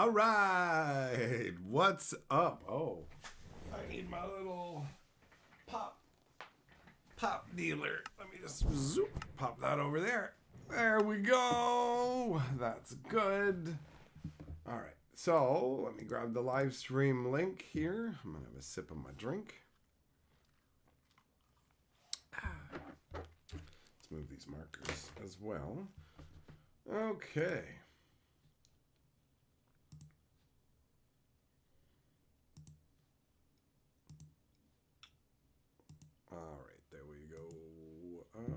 All right, what's up? Oh, I need my little pop dealer. Let me just zoop, pop that over there. There we go. That's good. All right, so let me grab the live stream link here. I'm gonna have a sip of my drink. Let's move these markers as well. Okay. All right, there we go. And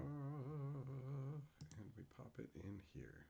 we pop it in here.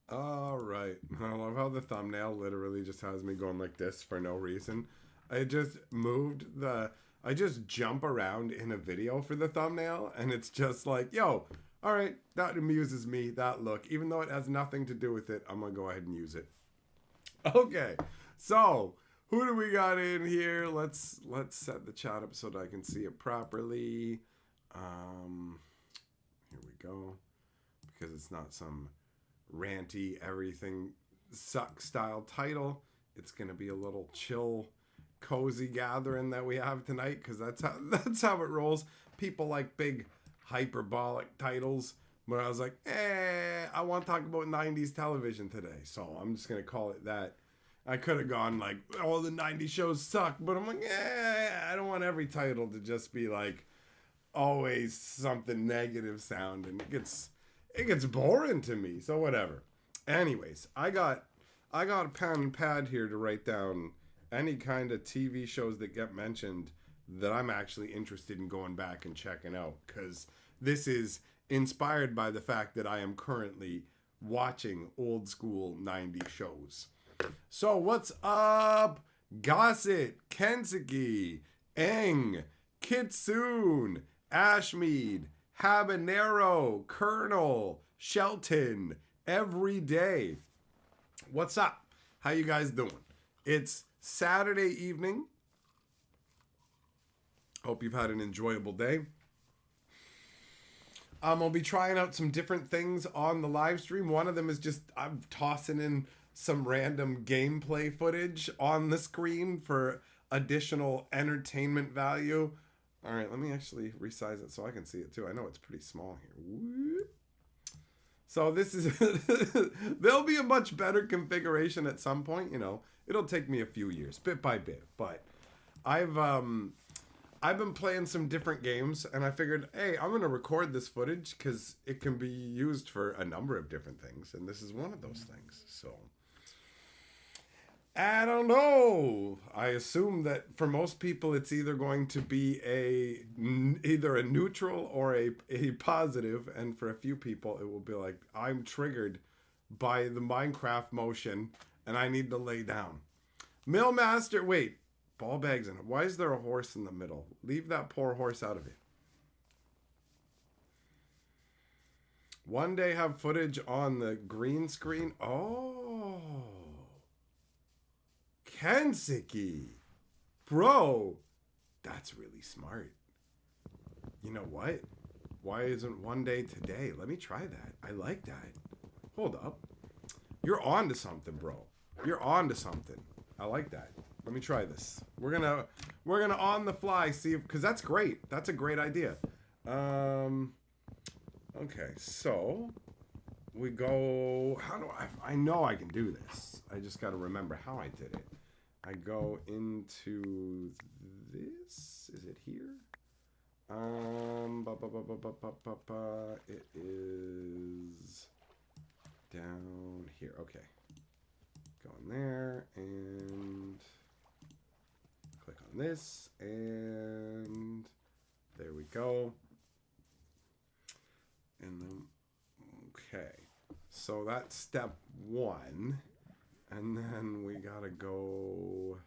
All right. I love how the thumbnail literally just has me going like this for no reason. I just moved the... I just jump around in a video for the thumbnail, and it's just like, yo, all right, that amuses me, that look. Even though it has nothing to do with it, I'm going to go ahead and use it. Okay, so who do we got in here? Let's set the chat up so that I can see it properly. Here we go. Because it's not some ranty everything sucks style title. It's gonna be a little chill, cozy gathering that we have tonight, because that's how it rolls. People like big hyperbolic titles, but I was like, I want to talk about 90s television today, so I'm just gonna call it that. I could have gone like, all the 90s shows suck, but I'm like, I don't want every title to just be like always something negative sounding. It gets boring to me, so whatever. Anyways, I got a pen and pad here to write down any kind of TV shows that get mentioned that I'm actually interested in going back and checking out, because this is inspired by the fact that I am currently watching old school 90s shows. So what's up? Gossett, Kensuke, Eng, Kitsune, Ashmead, Habanero, Colonel, Shelton, every day. What's up? How you guys doing? It's Saturday evening. Hope you've had an enjoyable day. I'll be trying out some different things on the live stream. One of them is just I'm tossing in some random gameplay footage on the screen for additional entertainment value. All right, let me actually resize it so I can see it too. I know it's pretty small here. Whoop. So this is, there'll be a much better configuration at some point, you know. It'll take me a few years, bit by bit. But I've been playing some different games, and I figured, hey, I'm going to record this footage because it can be used for a number of different things, and this is one of those things. So I don't know. I assume that for most people, it's either going to be either a neutral or a positive. And for a few people, it will be like, I'm triggered by the Minecraft motion and I need to lay down. Millmaster, wait, ball bags in it. Why is there a horse in the middle? Leave that poor horse out of it. One day have footage on the green screen. Oh. Kensuke, bro, that's really smart. You know what? Why isn't one day today? Let me try that. I like that. Hold up. You're on to something, bro. You're on to something. I like that. Let me try this. We're gonna on the fly see if, because that's great. That's a great idea. Okay, so we go. How do I know I can do this. I just got to remember how I did it. I go into this. Is it here? It is down here. Okay. Go in there and click on this, and there we go. And then, okay. So that's step one. And then we gotta go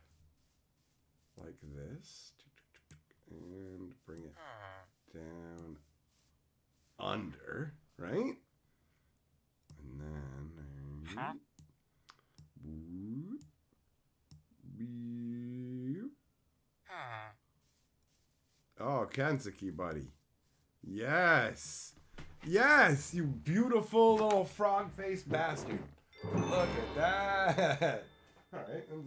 like this and bring it down under, right? Oh, Kensuke, buddy. Yes. Yes, you beautiful little frog-faced bastard. Look at that. All right. And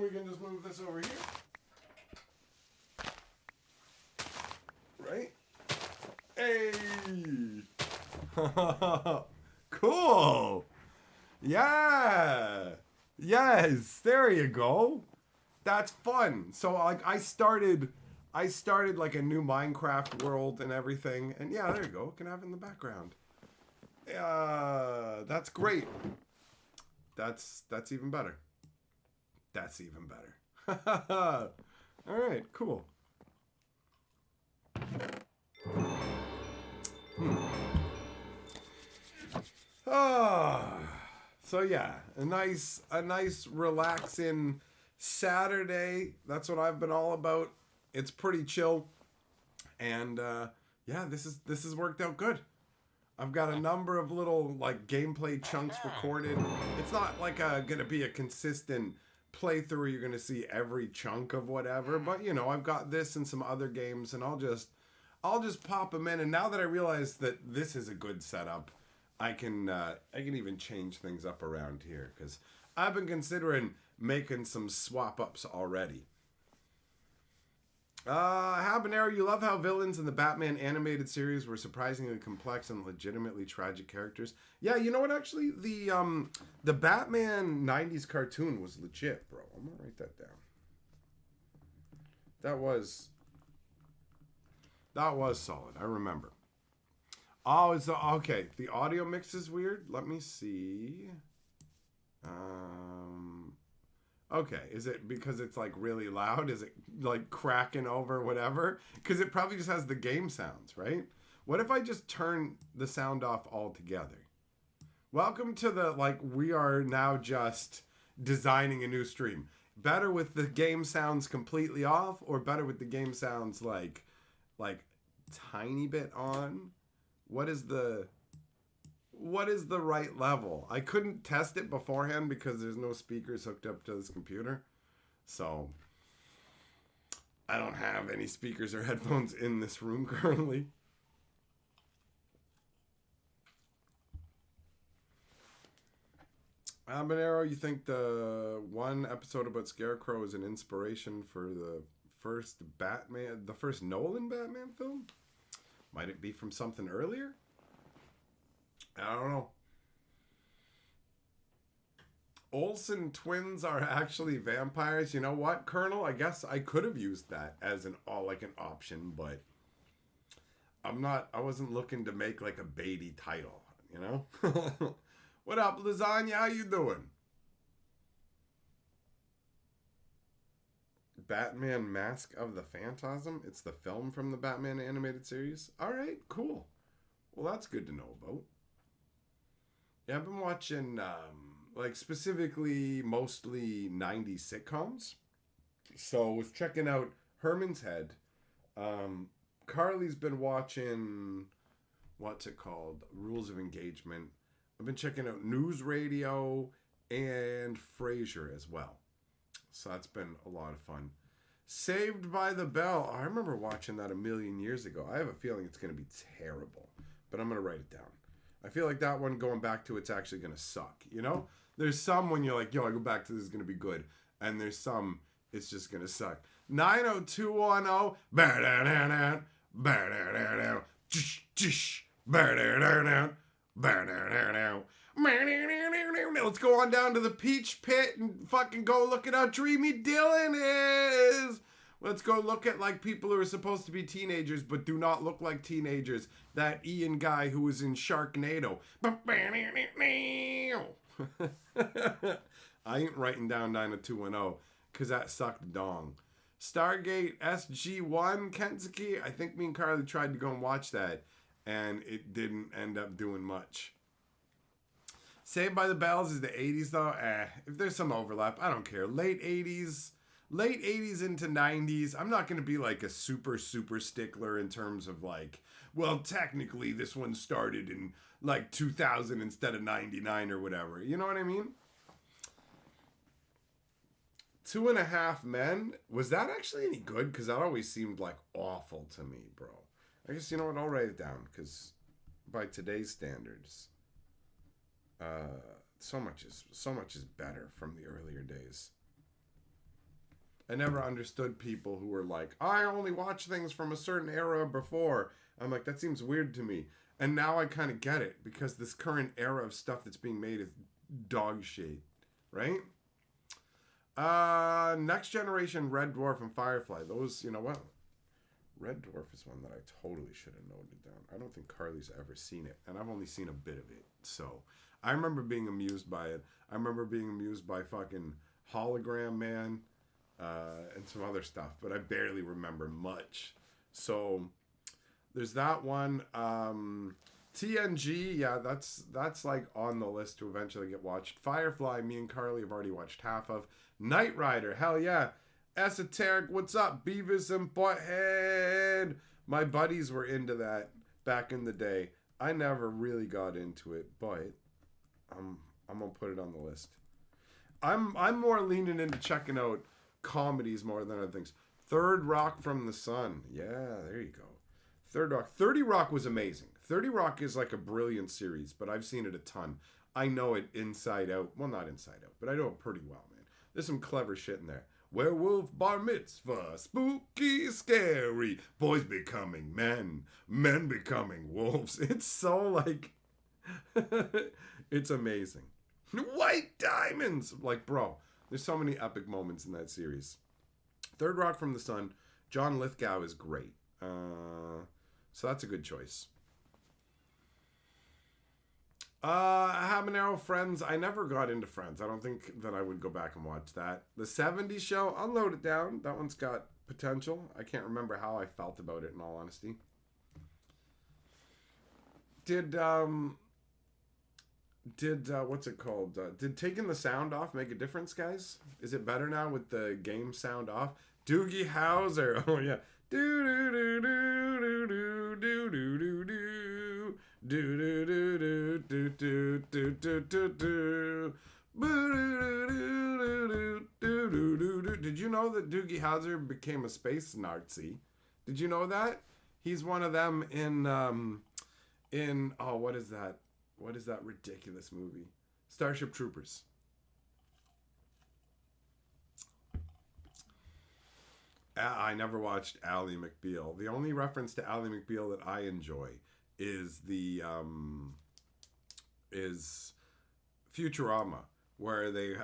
we can just move this over here. Right? Hey. Cool. Yeah. Yes. There you go. That's fun. So like I started like a new Minecraft world and everything. And yeah, there you go. Can have it in the background. That's great. That's even better. That's even better. All right, cool. So yeah, a nice relaxing Saturday. That's what I've been all about. It's pretty chill, and yeah, this is worked out good. I've got a number of little like gameplay chunks recorded. It's not like gonna be a consistent playthrough where you're gonna see every chunk of whatever, but you know, I've got this and some other games, and I'll just pop them in. And now that I realize that this is a good setup, I can even change things up around here, because I've been considering making some swap ups already. Habanero, you love how villains in the Batman animated series were surprisingly complex and legitimately tragic characters. Yeah, you know what? Actually, the Batman '90s cartoon was legit, bro. I'm gonna write that down. That was solid. I remember. Oh, it's okay. The audio mix is weird. Let me see. Okay, is it because it's like really loud? Is it like cracking over whatever? Because it probably just has the game sounds, right? What if I just turn the sound off altogether? Welcome to the, like, we are now just designing a new stream. Better with the game sounds completely off, or better with the game sounds like tiny bit on? What is the right level? I couldn't test it beforehand because there's no speakers hooked up to this computer. So I don't have any speakers or headphones in this room currently. Habanero, you think the one episode about Scarecrow is an inspiration for the first Nolan Batman film? Might it be from something earlier? I don't know. Olsen twins are actually vampires. You know what, Colonel? I guess I could have used that as an option, but I wasn't looking to make like a baity title, you know? What up, Lasagna? How you doing? Batman Mask of the Phantasm. It's the film from the Batman animated series. All right, cool. Well, that's good to know about. Yeah, I've been watching, like, specifically mostly 90s sitcoms. So I was checking out Herman's Head. Carly's been watching, what's it called? Rules of Engagement. I've been checking out News Radio and Frasier as well. So that's been a lot of fun. Saved by the Bell. I remember watching that a million years ago. I have a feeling it's going to be terrible, but I'm going to write it down. I feel like that one, going back to it's actually going to suck, you know? There's some when you're like, yo, I go back to this is going to be good. And there's some, it's just going to suck. 90210. Let's go on down to the Peach Pit and fucking go look at how dreamy Dylan is. Let's go look at like people who are supposed to be teenagers but do not look like teenagers. That Ian guy who was in Sharknado. I ain't writing down 90210 because that sucked dong. Stargate SG-1, Kensuke. I think me and Carly tried to go and watch that and it didn't end up doing much. Saved by the Bells is the 80s though. If there's some overlap, I don't care. Late 80s into 90s. I'm not going to be like a super stickler in terms of like, well, technically this one started in like 2000 instead of 99 or whatever. You know what I mean? 2.5 Men. Was that actually any good? Because that always seemed like awful to me, bro. I guess, you know what? I'll write it down because by today's standards, so much is better from the earlier days. I never understood people who were like, I only watch things from a certain era before. I'm like, that seems weird to me. And now I kind of get it because this current era of stuff that's being made is dog shit, right? Next Generation, Red Dwarf, and Firefly. Those, you know what? Red Dwarf is one that I totally should have noted down. I don't think Carly's ever seen it, and I've only seen a bit of it. So I remember being amused by it. I remember being amused by fucking Hologram Man. And some other stuff, but I barely remember much. So there's that one. TNG, yeah, that's like on the list to eventually get watched. Firefly, me and Carly have already watched half of. Knight Rider, hell yeah. Esoteric, what's up? Beavis and Butthead. My buddies were into that back in the day. I never really got into it, but I'm gonna put it on the list. I'm more leaning into checking out comedies more than other things. Third Rock from the Sun. Yeah, there you go. Third Rock. 30 Rock was amazing. 30 Rock is like a brilliant series, but I've seen it a ton. I know it inside out. Well, not inside out, but I know it pretty well, man. There's some clever shit in there. Werewolf bar mitzvah. Spooky, scary. Boys becoming men. Men becoming wolves. It's so like... it's amazing. White diamonds. Like, bro... There's so many epic moments in that series. Third Rock from the Sun. John Lithgow is great. So that's a good choice. Habanero Friends. I never got into Friends. I don't think that I would go back and watch that. The 70s Show. I'll note it down. That one's got potential. I can't remember how I felt about it in all honesty. Did what's it called? Did taking the sound off make a difference, guys? Is it better now with the game sound off? Doogie Howser. Oh yeah. Do do do do do do do do do do do do do do do do do. Did you know that Doogie Howser became a space Nazi? Did you know that? He's one of them in oh, what is that? What is that ridiculous movie? Starship Troopers. I never watched Ally McBeal. The only reference to Ally McBeal that I enjoy is the is Futurama, where they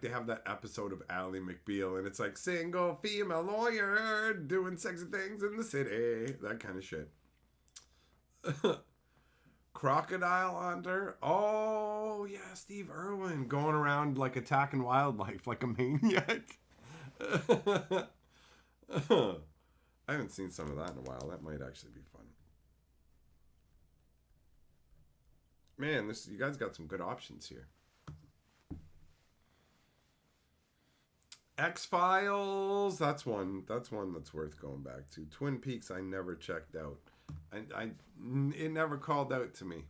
have that episode of Ally McBeal, and it's like single female lawyer doing sexy things in the city, that kind of shit. Crocodile Hunter. Oh yeah, Steve Irwin going around like attacking wildlife like a maniac. I haven't seen some of that in a while. That might actually be fun. Man, you guys got some good options here. X-Files. That's one that's worth going back to. Twin Peaks I never checked out. It never called out to me.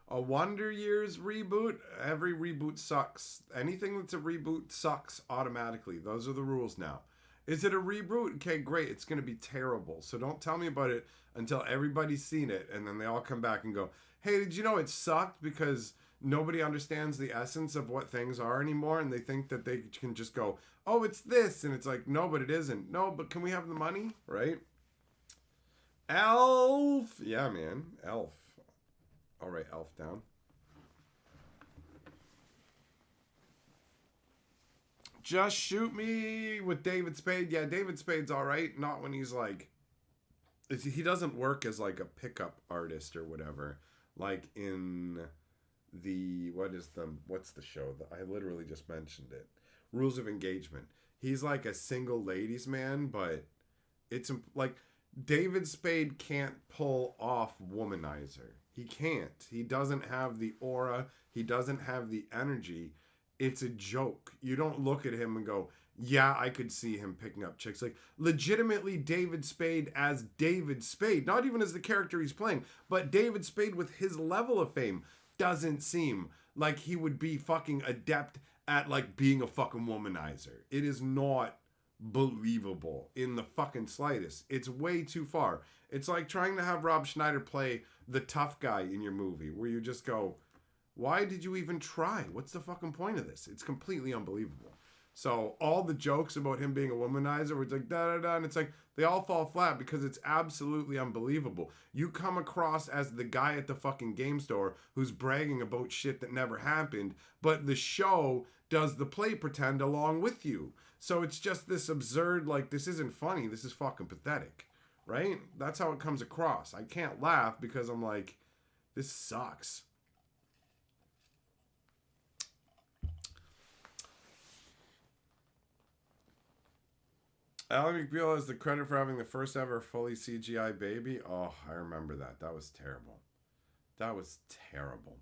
A Wonder Years reboot. Every reboot sucks. Anything that's a reboot sucks automatically. Those are the rules now. Is it a reboot? Okay, great. It's going to be terrible. So don't tell me about it until everybody's seen it. And then they all come back and go, hey, did you know it sucked? Because nobody understands the essence of what things are anymore. And they think that they can just go, oh, it's this. And it's like, no, but it isn't. No, but can we have the money? Right? Elf. Yeah, man. Elf. All right, Elf down. Just Shoot Me with David Spade. Yeah, David Spade's all right. Not when he's like... He doesn't work as like a pickup artist or whatever. Like in the... What's the show? I literally just mentioned it. Rules of Engagement. He's like a single ladies man, but it's like... David Spade can't pull off Womanizer. He can't. He doesn't have the aura. He doesn't have the energy. It's a joke. You don't look at him and go, yeah, I could see him picking up chicks. Like, legitimately David Spade as David Spade. Not even as the character he's playing, but David Spade with his level of fame doesn't seem like he would be fucking adept at like being a fucking womanizer. It is not believable in the fucking slightest. It's way too far. It's like trying to have Rob Schneider play the tough guy in your movie, where you just go, why did you even try? What's the fucking point of this? It's completely unbelievable. So all the jokes about him being a womanizer were like da da da, and it's like they all fall flat because it's absolutely unbelievable. You come across as the guy at the fucking game store who's bragging about shit that never happened, but the show does the play pretend along with you. So it's just this absurd, like, this isn't funny, this is fucking pathetic, right? That's how it comes across. I can't laugh because I'm like, this sucks. Ally McBeal has the credit for having the first ever fully CGI baby. Oh, I remember that. That was terrible. That was terrible.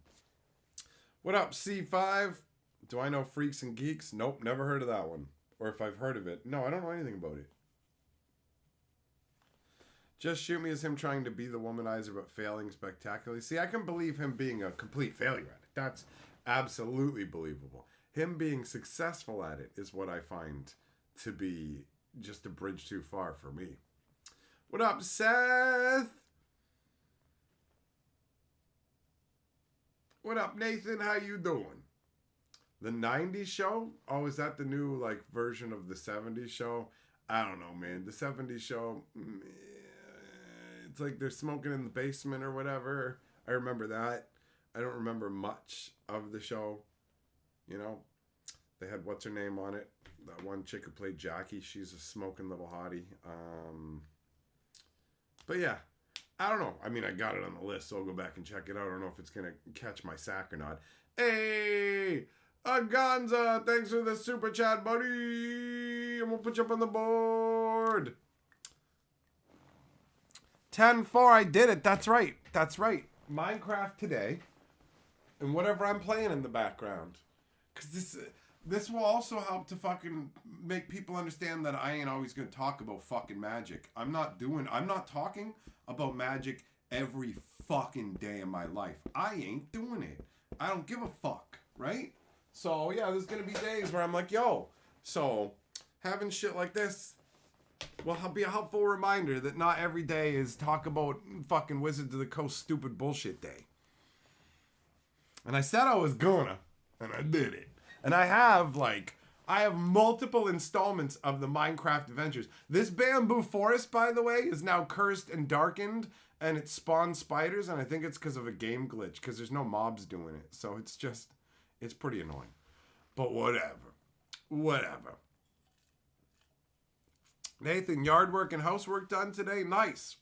What up, C5? Do I know Freaks and Geeks? Nope, never heard of that one. Or if I've heard of it. No, I don't know anything about it. Just Shoot Me as him trying to be the womanizer but failing spectacularly. See, I can believe him being a complete failure at it. That's absolutely believable. Him being successful at it is what I find to be just a bridge too far for me. What up, Seth? What up, Nathan? How you doing? The 90s show? Oh, is that the new like version of the 70s show? I don't know, man. The 70s show, it's like they're smoking in the basement or whatever. I remember that. I don't remember much of the show. You know, they had what's her name on it. That one chick who played Jackie. She's a smoking little hottie. But yeah, I don't know. I mean, I got it on the list, so I'll go back and check it out. I don't know if it's going to catch my sack or not. Hey, Aganza, thanks for the super chat, buddy. I'm going to put you up on the board. 10-4, I did it. That's right. That's right. Minecraft today. And whatever I'm playing in the background. Because this will also help to fucking make people understand that I ain't always going to talk about fucking magic. I'm not talking about magic every fucking day of my life. I ain't doing it. I don't give a fuck, right? So, yeah, there's going to be days where I'm like, yo. So, having shit like this will be a helpful reminder that not every day is talk about fucking Wizards of the Coast stupid bullshit day. And I said I was gonna, and I did it. And I have multiple installments of the Minecraft adventures. This bamboo forest, by the way, is now cursed and darkened, and it spawns spiders, and I think it's because of a game glitch, because there's no mobs doing it. So it's pretty annoying. But whatever. Nathan, yard work and housework done today? Nice.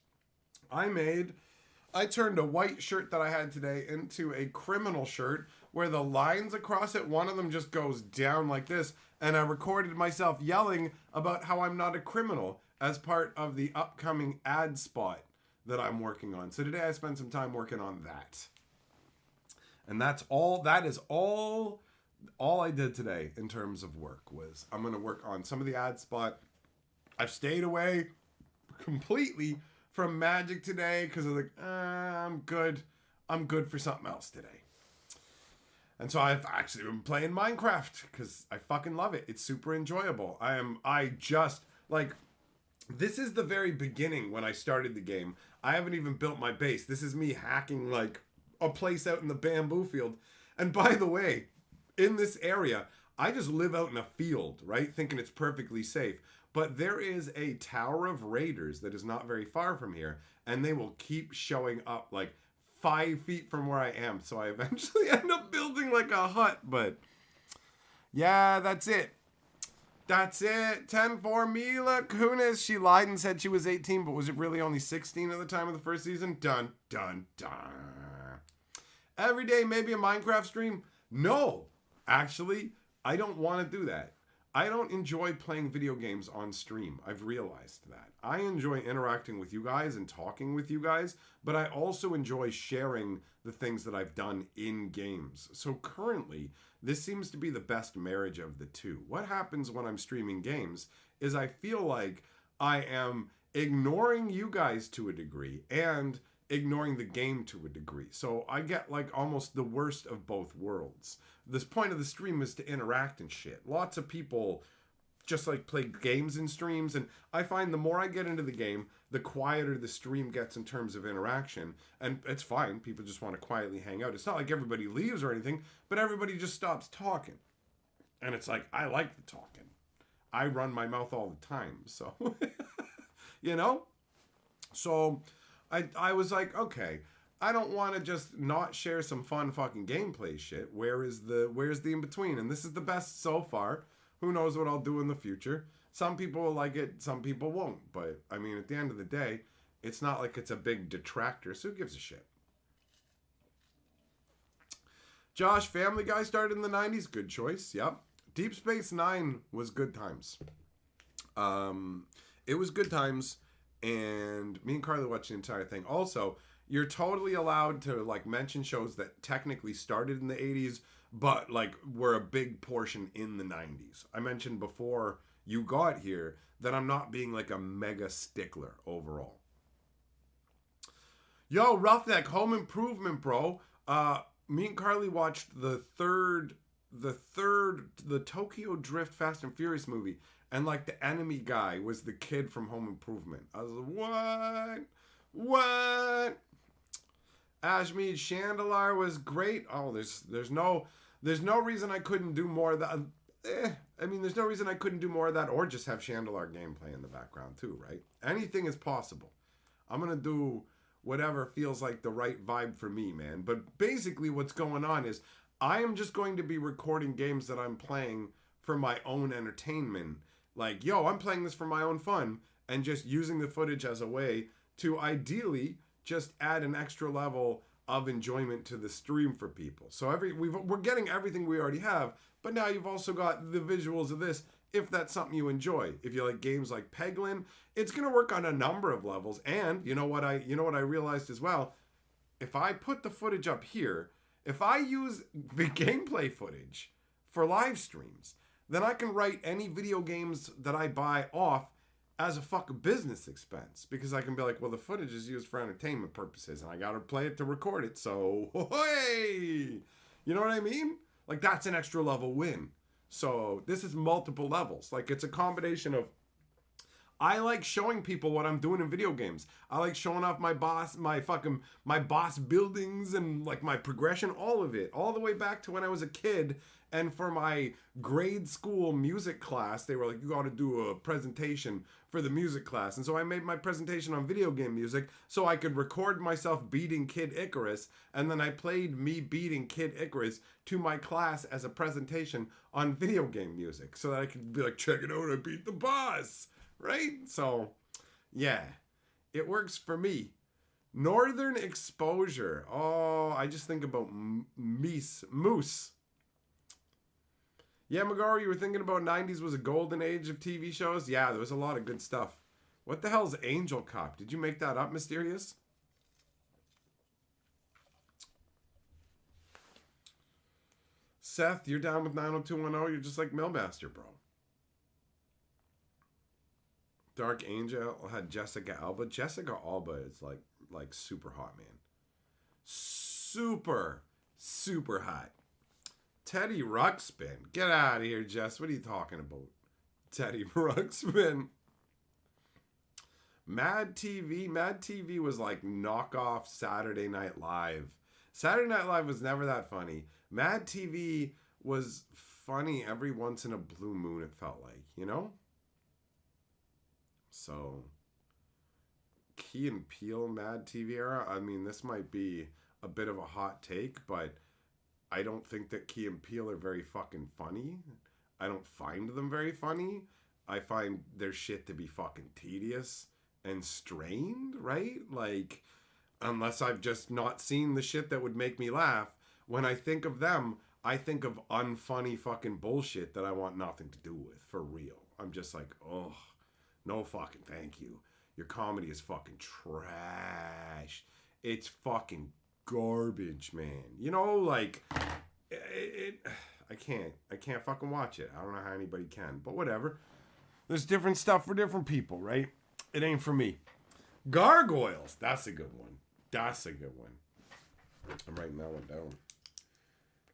I turned a white shirt that I had today into a criminal shirt where the lines across it, one of them just goes down like this, and I recorded myself yelling about how I'm not a criminal as part of the upcoming ad spot that I'm working on. So today I spent some time working on that. And that is all I did today in terms of work was I'm going to work on some of the ad spot. I've stayed away completely from Magic today because I was like, I'm good for something else today. And so I've actually been playing Minecraft because I fucking love it. It's super enjoyable. This is the very beginning when I started the game. I haven't even built my base. This is me hacking like a place out in the bamboo field. And by the way, in this area, I just live out in a field, right? Thinking it's perfectly safe. But there is a tower of raiders that is not very far from here. And they will keep showing up like 5 feet from where I am. So I eventually end up building like a hut. But yeah, that's it. 10-4 Mila Kunis. She lied and said she was 18, but was it really only 16 at the time of the first season? Dun, dun, dun. Every day, maybe a Minecraft stream? No. Actually, I don't want to do that. I don't enjoy playing video games on stream. I've realized that. I enjoy interacting with you guys and talking with you guys, but I also enjoy sharing the things that I've done in games. So currently, this seems to be the best marriage of the two. What happens when I'm streaming games is I feel like I am ignoring you guys to a degree and ignoring the game to a degree. So I get like almost the worst of both worlds. This point of the stream is to interact and shit. Lots of people just like play games in streams, and I find the more I get into the game, the quieter the stream gets in terms of interaction. And it's fine, people just want to quietly hang out. It's not like everybody leaves or anything, but everybody just stops talking. And it's like, I like the talking. I run my mouth all the time, so you know? So I was like, okay, I don't want to just not share some fun fucking gameplay shit. Where's the in between? And this is the best so far. Who knows what I'll do in the future? Some people will like it, some people won't. But, I mean, at the end of the day, it's not like it's a big detractor, so who gives a shit? Josh, Family Guy started in the 90s. Good choice, yep. Deep Space Nine was good times. It was good times, and me and Carly watched the entire thing. Also, you're totally allowed to, like, mention shows that technically started in the 80s, but like were a big portion in the 90s. I mentioned before you got here that I'm not being like a mega stickler overall. Yo, Roughneck, Home Improvement, bro. Me and Carly watched the Tokyo Drift Fast and Furious movie, and like the enemy guy was the kid from Home Improvement. I was like, what? Ashmead Chandelar was great. Oh, there's no reason I couldn't do more of that. There's no reason I couldn't do more of that, or just have Chandelar gameplay in the background too, right? Anything is possible. I'm gonna do whatever feels like the right vibe for me, man. But basically what's going on is I am just going to be recording games that I'm playing for my own entertainment. Like, yo, I'm playing this for my own fun, and just using the footage as a way to ideally just add an extra level of enjoyment to the stream for people. So we're getting everything we already have, but now you've also got the visuals of this, if that's something you enjoy. If you like games like Peglin, it's going to work on a number of levels. And you know what I realized as well? If I put the footage up here, if I use the gameplay footage for live streams, then I can write any video games that I buy off as a fucking business expense, because I can be like, well, the footage is used for entertainment purposes and I gotta play it to record it, so hey, you know what I mean? Like, that's an extra level win. So this is multiple levels. Like, it's a combination of, I like showing people what I'm doing in video games. I like showing off my boss buildings and like my progression, all of it, all the way back to when I was a kid. And for my grade school music class, they were like, you got to do a presentation for the music class. And so I made my presentation on video game music so I could record myself beating Kid Icarus. And then I played me beating Kid Icarus to my class as a presentation on video game music so that I could be like, check it out, I beat the boss. Right? So, yeah, it works for me. Northern Exposure. Oh, I just think about Moose. Yeah, Magaro, you were thinking about 90s was a golden age of TV shows? Yeah, there was a lot of good stuff. What the hell's Angel Cop? Did you make that up, Mysterious? Seth, you're down with 90210? You're just like Millmaster, bro. Dark Angel had Jessica Alba. Jessica Alba is like super hot, man. Super, super hot. Teddy Ruxpin. Get out of here, Jess. What are you talking about? Teddy Ruxpin. Mad TV. Mad TV was like knockoff Saturday Night Live. Saturday Night Live was never that funny. Mad TV was funny every once in a blue moon, it felt like, you know? So, Key and Peele Mad TV era. I mean, this might be a bit of a hot take, but I don't think that Key and Peele are very fucking funny. I don't find them very funny. I find their shit to be fucking tedious and strained, right? Like, unless I've just not seen the shit that would make me laugh. When I think of them, I think of unfunny fucking bullshit that I want nothing to do with, for real. I'm just like, oh, no fucking thank you. Your comedy is fucking trash. It's fucking garbage, man. You know, like, I can't fucking watch it. I don't know how anybody can, but whatever. There's different stuff for different people, right? It ain't for me. Gargoyles, that's a good one. That's a good one. I'm writing that one down.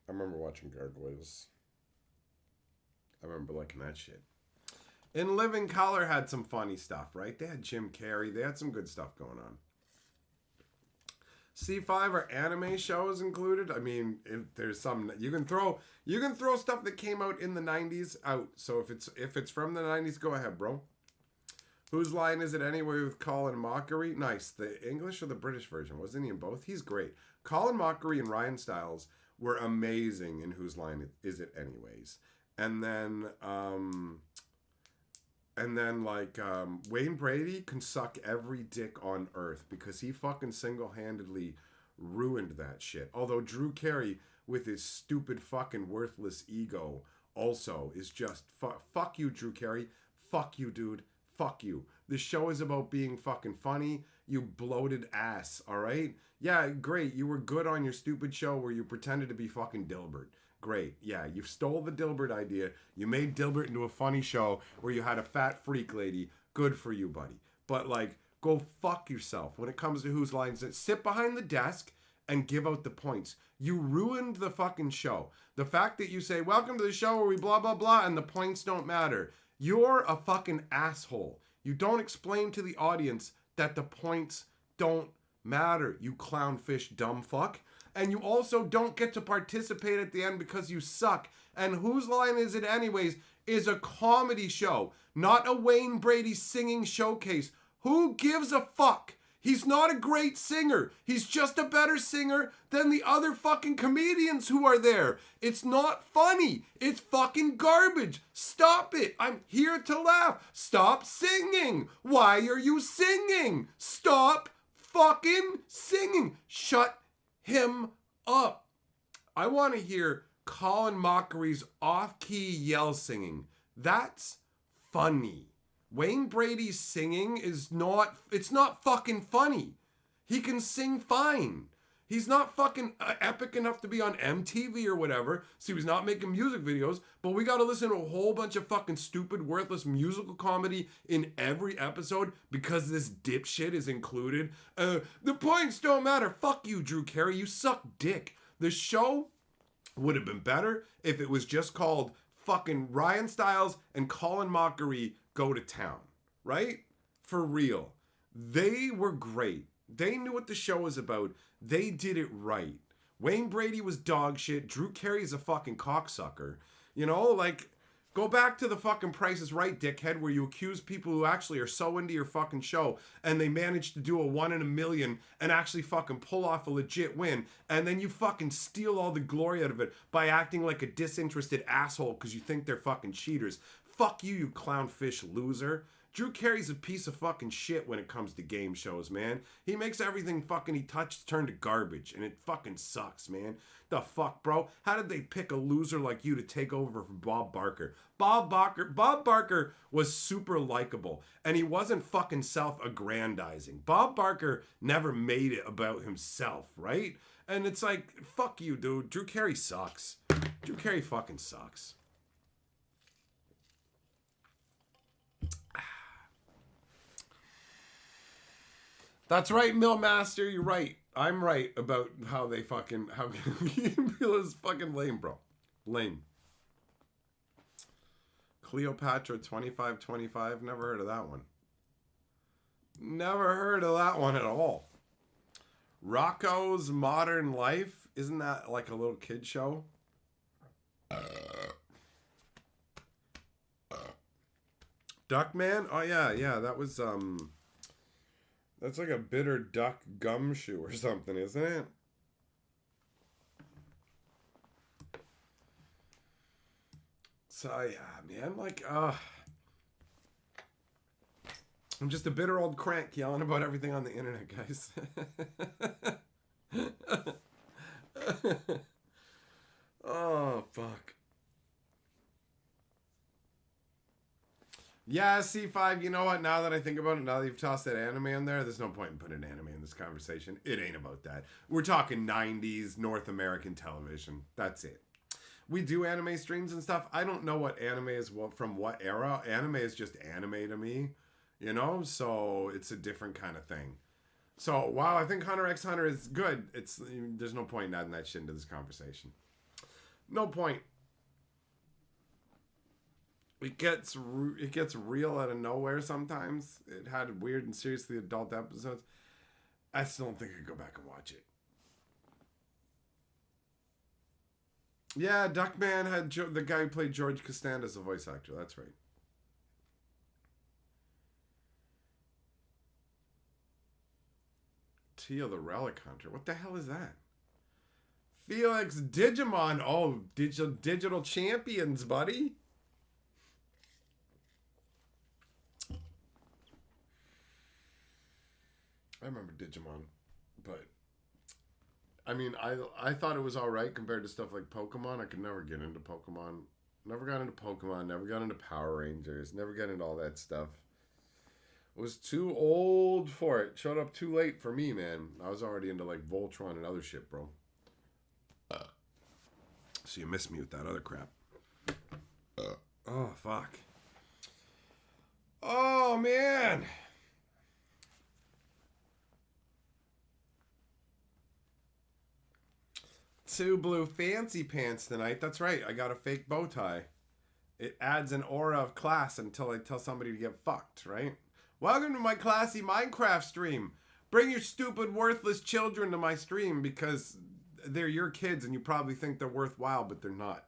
I remember watching Gargoyles. I remember liking that shit. In Living Color had some funny stuff, right? They had Jim Carrey. They had some good stuff going on. C5 are anime shows included. I mean, if there's some you can throw stuff that came out in the 90s out. So if it's from the 90s, go ahead, bro. Whose line is it anyway with Colin Mockery? Nice. The English or the British version? Wasn't he in both? He's great. Colin Mockery and Ryan Stiles were amazing in Whose Line Is It Anyways. And then Wayne Brady can suck every dick on earth because he fucking single-handedly ruined that shit. Although Drew Carey, with his stupid fucking worthless ego, also is just fuck you, Drew Carey. Fuck you, dude. Fuck you. The show is about being fucking funny, you bloated ass, alright? Yeah, great. You were good on your stupid show where you pretended to be fucking Dilbert. Great. Yeah, you stole the Dilbert idea. You made Dilbert into a funny show where you had a fat freak lady. Good for you, buddy. But, like, go fuck yourself when it comes to Whose Lines It. Sit behind the desk and give out the points. You ruined the fucking show. The fact that you say, welcome to the show where we blah, blah, blah, and the points don't matter. You're a fucking asshole. You don't explain to the audience that the points don't matter, you clownfish dumb fuck. And you also don't get to participate at the end because you suck. And Whose Line Is It Anyways is a comedy show, not a Wayne Brady singing showcase. Who gives a fuck? He's not a great singer. He's just a better singer than the other fucking comedians who are there. It's not funny. It's fucking garbage. Stop it. I'm here to laugh. Stop singing. Why are you singing? Stop fucking singing. Shut him up. I want to hear Colin Mockery's off-key yell singing. That's funny. Wayne Brady's singing it's not fucking funny. He can sing fine. He's not fucking epic enough to be on MTV or whatever, so he's not making music videos, but we gotta listen to a whole bunch of fucking stupid, worthless musical comedy in every episode because this dipshit is included. The points don't matter. Fuck you, Drew Carey. You suck dick. The show would have been better if it was just called fucking Ryan Stiles and Colin Mockery Go to Town, right? For real. They were great. They knew what the show was about. They did it right. Wayne Brady was dog shit. Drew Carey's a fucking cocksucker. You know, like, go back to the fucking Price is Right, dickhead, where you accuse people who actually are so into your fucking show and they managed to do a 1 in a million and actually fucking pull off a legit win, and then you fucking steal all the glory out of it by acting like a disinterested asshole because you think they're fucking cheaters. Fuck you, you clownfish loser. Drew Carey's a piece of fucking shit when it comes to game shows, man. He makes everything fucking he touches turn to garbage, and it fucking sucks, man. The fuck, bro? How did they pick a loser like you to take over for Bob Barker? Bob Barker was super likable, and he wasn't fucking self-aggrandizing. Bob Barker never made it about himself, right? And it's like, fuck you, dude. Drew Carey sucks. Drew Carey fucking sucks. That's right, Millmaster. You're right. I'm right about how is fucking lame, bro. Lame. Cleopatra 2525. Never heard of that one. Never heard of that one at all. Rocco's Modern Life. Isn't that like a little kid show? Duckman? Oh yeah. That was that's like a bitter duck gumshoe or something, isn't it? So yeah, man, like I'm just a bitter old crank yelling about everything on the internet, guys. Oh, fuck. Yeah, C5, you know what? Now that I think about it, now that you've tossed that anime in there, there's no point in putting anime in this conversation. It ain't about that. We're talking 90s North American television. That's it. We do anime streams and stuff. I don't know what anime is from what era. Anime is just anime to me, you know? So it's a different kind of thing. So while I think Hunter x Hunter is good, there's no point in adding that shit into this conversation. No point. It gets real out of nowhere sometimes. It had weird and seriously adult episodes. I still don't think I could go back and watch it. Yeah, Duckman had the guy who played George Costanza as a voice actor. That's right. Teal the Relic Hunter. What the hell is that? Felix Digimon. Oh, digital champions, buddy. I remember Digimon, but I mean, I thought it was all right compared to stuff like Pokemon. I could never get into Pokemon. Never got into Pokemon. Never got into Power Rangers. Never got into all that stuff. Was too old for it. Showed up too late for me, man. I was already into like Voltron and other shit, bro. So you missed me with that other crap. Oh, fuck. Oh, man. Two blue fancy pants tonight. That's right. I got a fake bow tie. It adds an aura of class until I tell somebody to get fucked, right? Welcome to my classy Minecraft stream. Bring your stupid, worthless children to my stream because they're your kids and you probably think they're worthwhile, but they're not.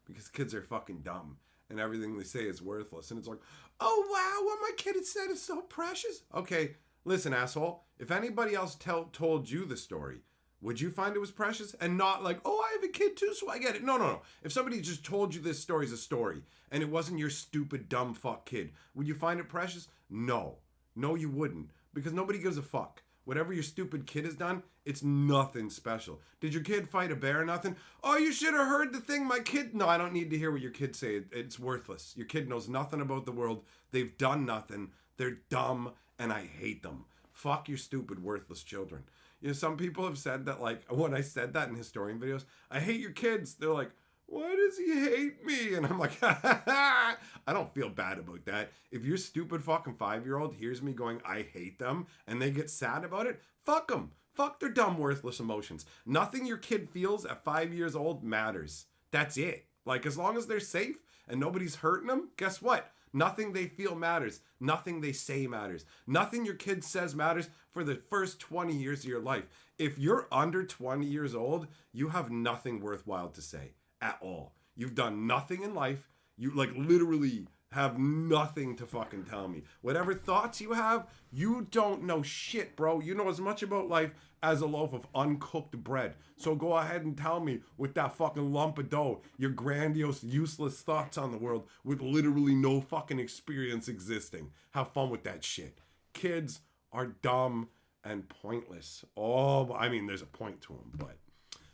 Because kids are fucking dumb and everything they say is worthless. And it's like, oh wow, what my kid had said is so precious. Okay, listen, asshole. If anybody else told you the story, would you find it was precious? And not like, oh, I have a kid too, so I get it. No. If somebody just told you this story is a story, and it wasn't your stupid, dumb fuck kid, would you find it precious? No. No, you wouldn't. Because nobody gives a fuck. Whatever your stupid kid has done, it's nothing special. Did your kid fight a bear or nothing? Oh, you should have heard the thing my kid... No, I don't need to hear what your kids say. It's worthless. Your kid knows nothing about the world. They've done nothing. They're dumb, and I hate them. Fuck your stupid, worthless children. You know, some people have said that, like, when I said that in historian videos, I hate your kids. They're like, why does he hate me? And I'm like, I don't feel bad about that. If your stupid fucking 5-year-old hears me going, I hate them, and they get sad about it, fuck them. Fuck their dumb, worthless emotions. Nothing your kid feels at 5 years old matters. That's it. Like, as long as they're safe and nobody's hurting them, guess what? Nothing they feel matters. Nothing they say matters. Nothing your kid says matters for the first 20 years of your life. If you're under 20 years old, you have nothing worthwhile to say at all. You've done nothing in life. You like literally have nothing to fucking tell me. Whatever thoughts you have, you don't know shit, bro. You know as much about life as a loaf of uncooked bread. So go ahead and tell me with that fucking lump of dough, your grandiose, useless thoughts on the world with literally no fucking experience existing. Have fun with that shit. Kids are dumb and pointless. Oh, I mean, there's a point to them, but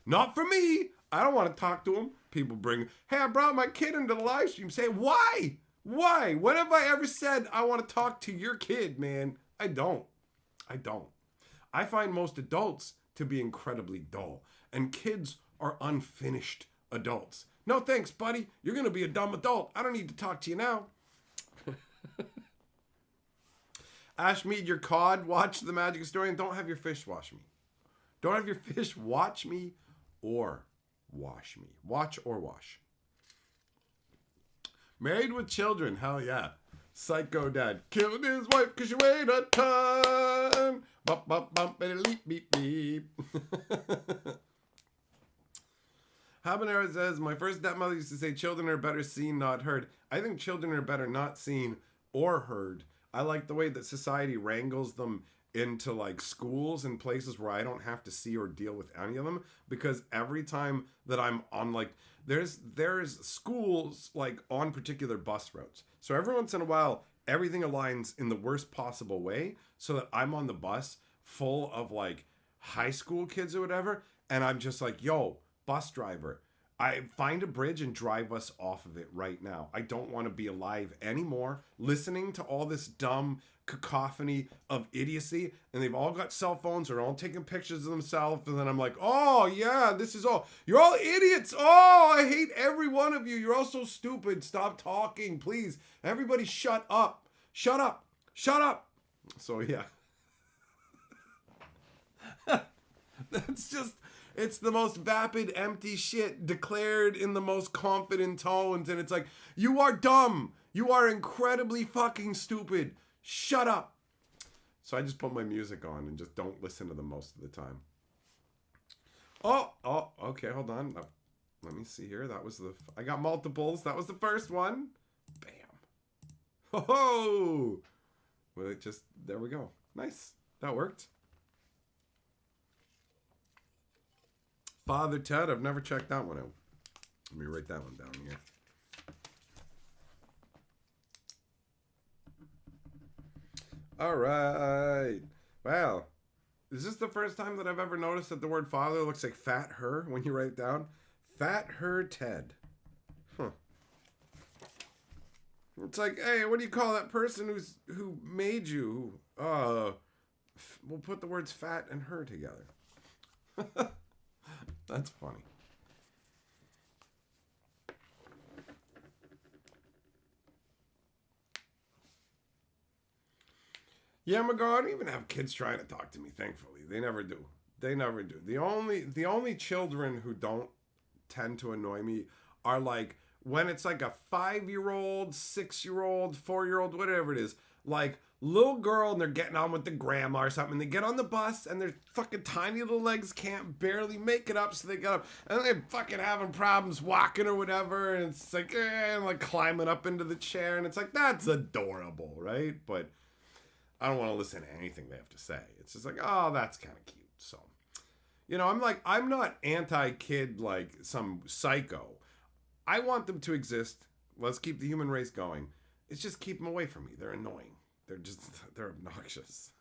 not for me. I don't want to talk to them. People bring, hey, I brought my kid into the live stream. Say, why? Why? When have I ever said I want to talk to your kid, man? I don't. I find most adults to be incredibly dull. And kids are unfinished adults. No thanks, buddy. You're going to be a dumb adult. I don't need to talk to you now. Ashmead, your cod, watch The Magic Historian. Don't have your fish wash me. Don't have your fish watch me or wash me. Watch or wash. Married with Children. Hell yeah. Psycho dad killed his wife because she weighed a ton. Bump, bump, bump, and leap, beep, beep. Habanero says, my first stepmother used to say children are better seen, not heard. I think children are better not seen or heard. I like the way that society wrangles them into like schools and places where I don't have to see or deal with any of them, because every time that I'm on like there's schools like on particular bus routes. So every once in a while everything aligns in the worst possible way so that I'm on the bus full of like high school kids or whatever, and I'm just like, yo, bus driver, I find a bridge and drive us off of it right now. I don't want to be alive anymore listening to all this dumb cacophony of idiocy, and they've all got cell phones, they're all taking pictures of themselves, and then I'm like, oh yeah, this is all, you're all idiots, oh, I hate every one of you, you're all so stupid, stop talking, please, everybody shut up. So yeah. That's just, it's the most vapid, empty shit declared in the most confident tones. And it's like, you are dumb. You are incredibly fucking stupid. Shut up. So I just put my music on and just don't listen to them most of the time. Oh, okay, hold on. Let me see here. That was I got multiples. That was the first one. Bam. Ho! Well, there we go. Nice. That worked. Father Ted, I've never checked that one out. Let me write that one down here. All right. Wow. Is this the first time that I've ever noticed that the word father looks like fat her when you write it down? Fat her Ted. Huh. It's like, hey, what do you call that person who made you? We'll put the words fat and her together. That's funny. Yeah, McGraw, I don't even have kids trying to talk to me, thankfully. They never do. They never do. The only children who don't tend to annoy me are like when it's like a 5-year-old, 6-year-old, 4-year-old, whatever it is, like little girl and they're getting on with the grandma or something. They get on the bus and their fucking tiny little legs can't barely make it up, so they get up and they're fucking having problems walking or whatever, and it's like, and like climbing up into the chair, and it's like, that's adorable, right? But I don't want to listen to anything they have to say. It's just like, oh, that's kind of cute. So, I'm not anti-kid like some psycho. I want them to exist. Let's keep the human race going. It's just keep them away from me. They're annoying. They're obnoxious.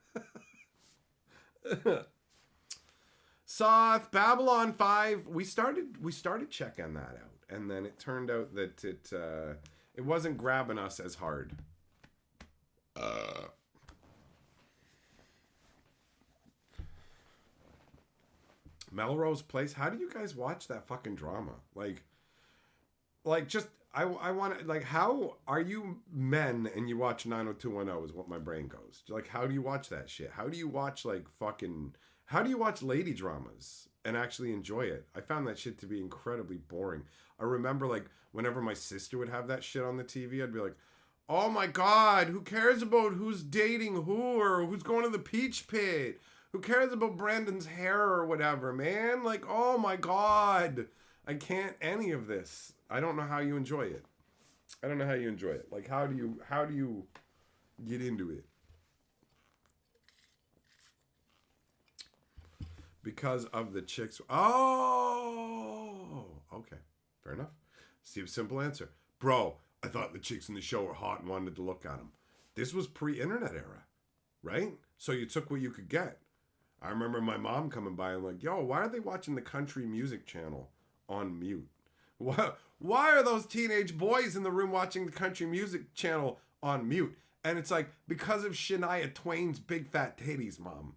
Soth, Babylon 5. We started checking that out, and then it turned out that it wasn't grabbing us as hard. Melrose Place. How do you guys watch that fucking drama? Just I want to, like, how are you men and you watch 90210 is what my brain goes. Like, how do you watch that shit? How do you watch how do you watch lady dramas and actually enjoy it? I found that shit to be incredibly boring. I remember like whenever my sister would have that shit on the TV, I'd be like, oh my God, who cares about who's dating who or who's going to the peach pit? Who cares about Brandon's hair or whatever, man? Like, oh my God. I can't any of this. I don't know how you enjoy it. I don't know how you enjoy it. Like, how do you get into it? Because of the chicks. Oh, okay. Fair enough. Steve's simple answer. Bro, I thought the chicks in the show were hot and wanted to look at them. This was pre-internet era, right? So you took what you could get. I remember my mom coming by and like, yo, why are they watching the country music channel on mute? Why are those teenage boys in the room watching the country music channel on mute? And it's like, because of Shania Twain's big fat titties, Mom.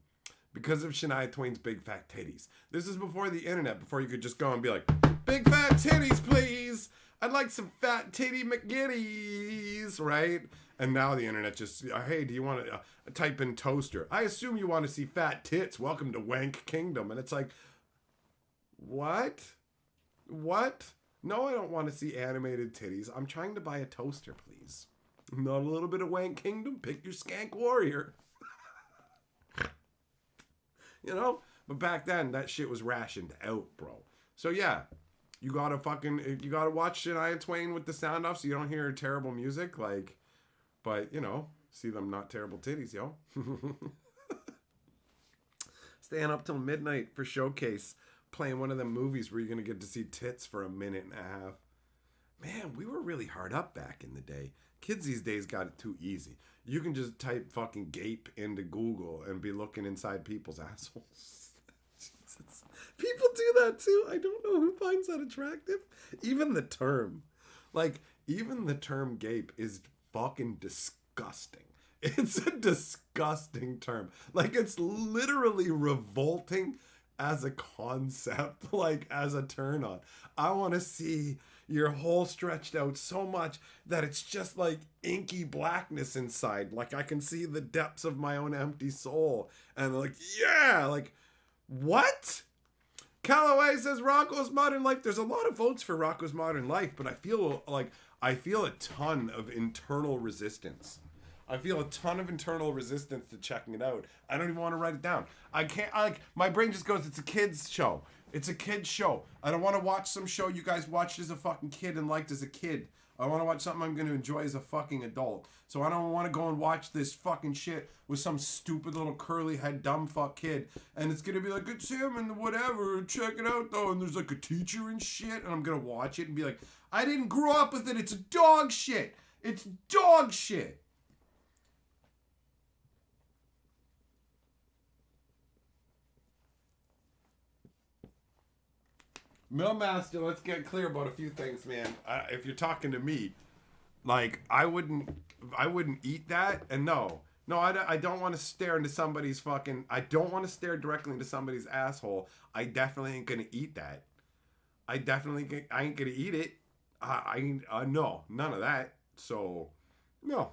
Because of Shania Twain's big fat titties. This is before the internet, before you could just go and be like, big fat titties, please. I'd like some fat titty McGiddies, right? And now the internet just, hey, do you want to type in toaster? I assume you want to see fat tits. Welcome to Wank Kingdom. And it's like, what? What? No, I don't want to see animated titties. I'm trying to buy a toaster, please. Not a little bit of Wank Kingdom? Pick your skank warrior. But back then, that shit was rationed out, bro. So yeah, you gotta watch Shania Twain with the sound off so you don't hear her terrible music, like, but, see them not terrible titties, yo. Staying up till midnight for Showcase, playing one of them movies where you're gonna get to see tits for a minute and a half. Man, we were really hard up back in the day. Kids these days got it too easy. You can just type fucking gape into Google and be looking inside people's assholes. Jesus. People do that too. I don't know who finds that attractive. Even the term gape is fucking disgusting. It's a disgusting term. Like, it's literally revolting as a concept, like as a turn on. I want to see your hole stretched out so much that it's just like inky blackness inside. Like, I can see the depths of my own empty soul. And like, yeah, like, What? Callaway says Rocco's Modern Life. There's a lot of votes for Rocco's Modern Life, but I feel a ton of internal resistance. I feel a ton of internal resistance to checking it out. I don't even want to write it down. I can't, my brain just goes, it's a kid's show. It's a kid's show. I don't want to watch some show you guys watched as a fucking kid and liked as a kid. I want to watch something I'm going to enjoy as a fucking adult. So I don't want to go and watch this fucking shit with some stupid little curly head dumb fuck kid. And it's going to be like, it's him and whatever. Check it out though. And there's like a teacher and shit. And I'm going to watch it and be like, I didn't grow up with it. It's dog shit. It's dog shit. Millmaster, let's get clear about a few things, man. If you're talking to me, like I wouldn't eat that. And no, I don't want to stare into somebody's fucking. I don't want to stare directly into somebody's asshole. I definitely ain't gonna eat that. I ain't gonna eat it. No, none of that. So, no.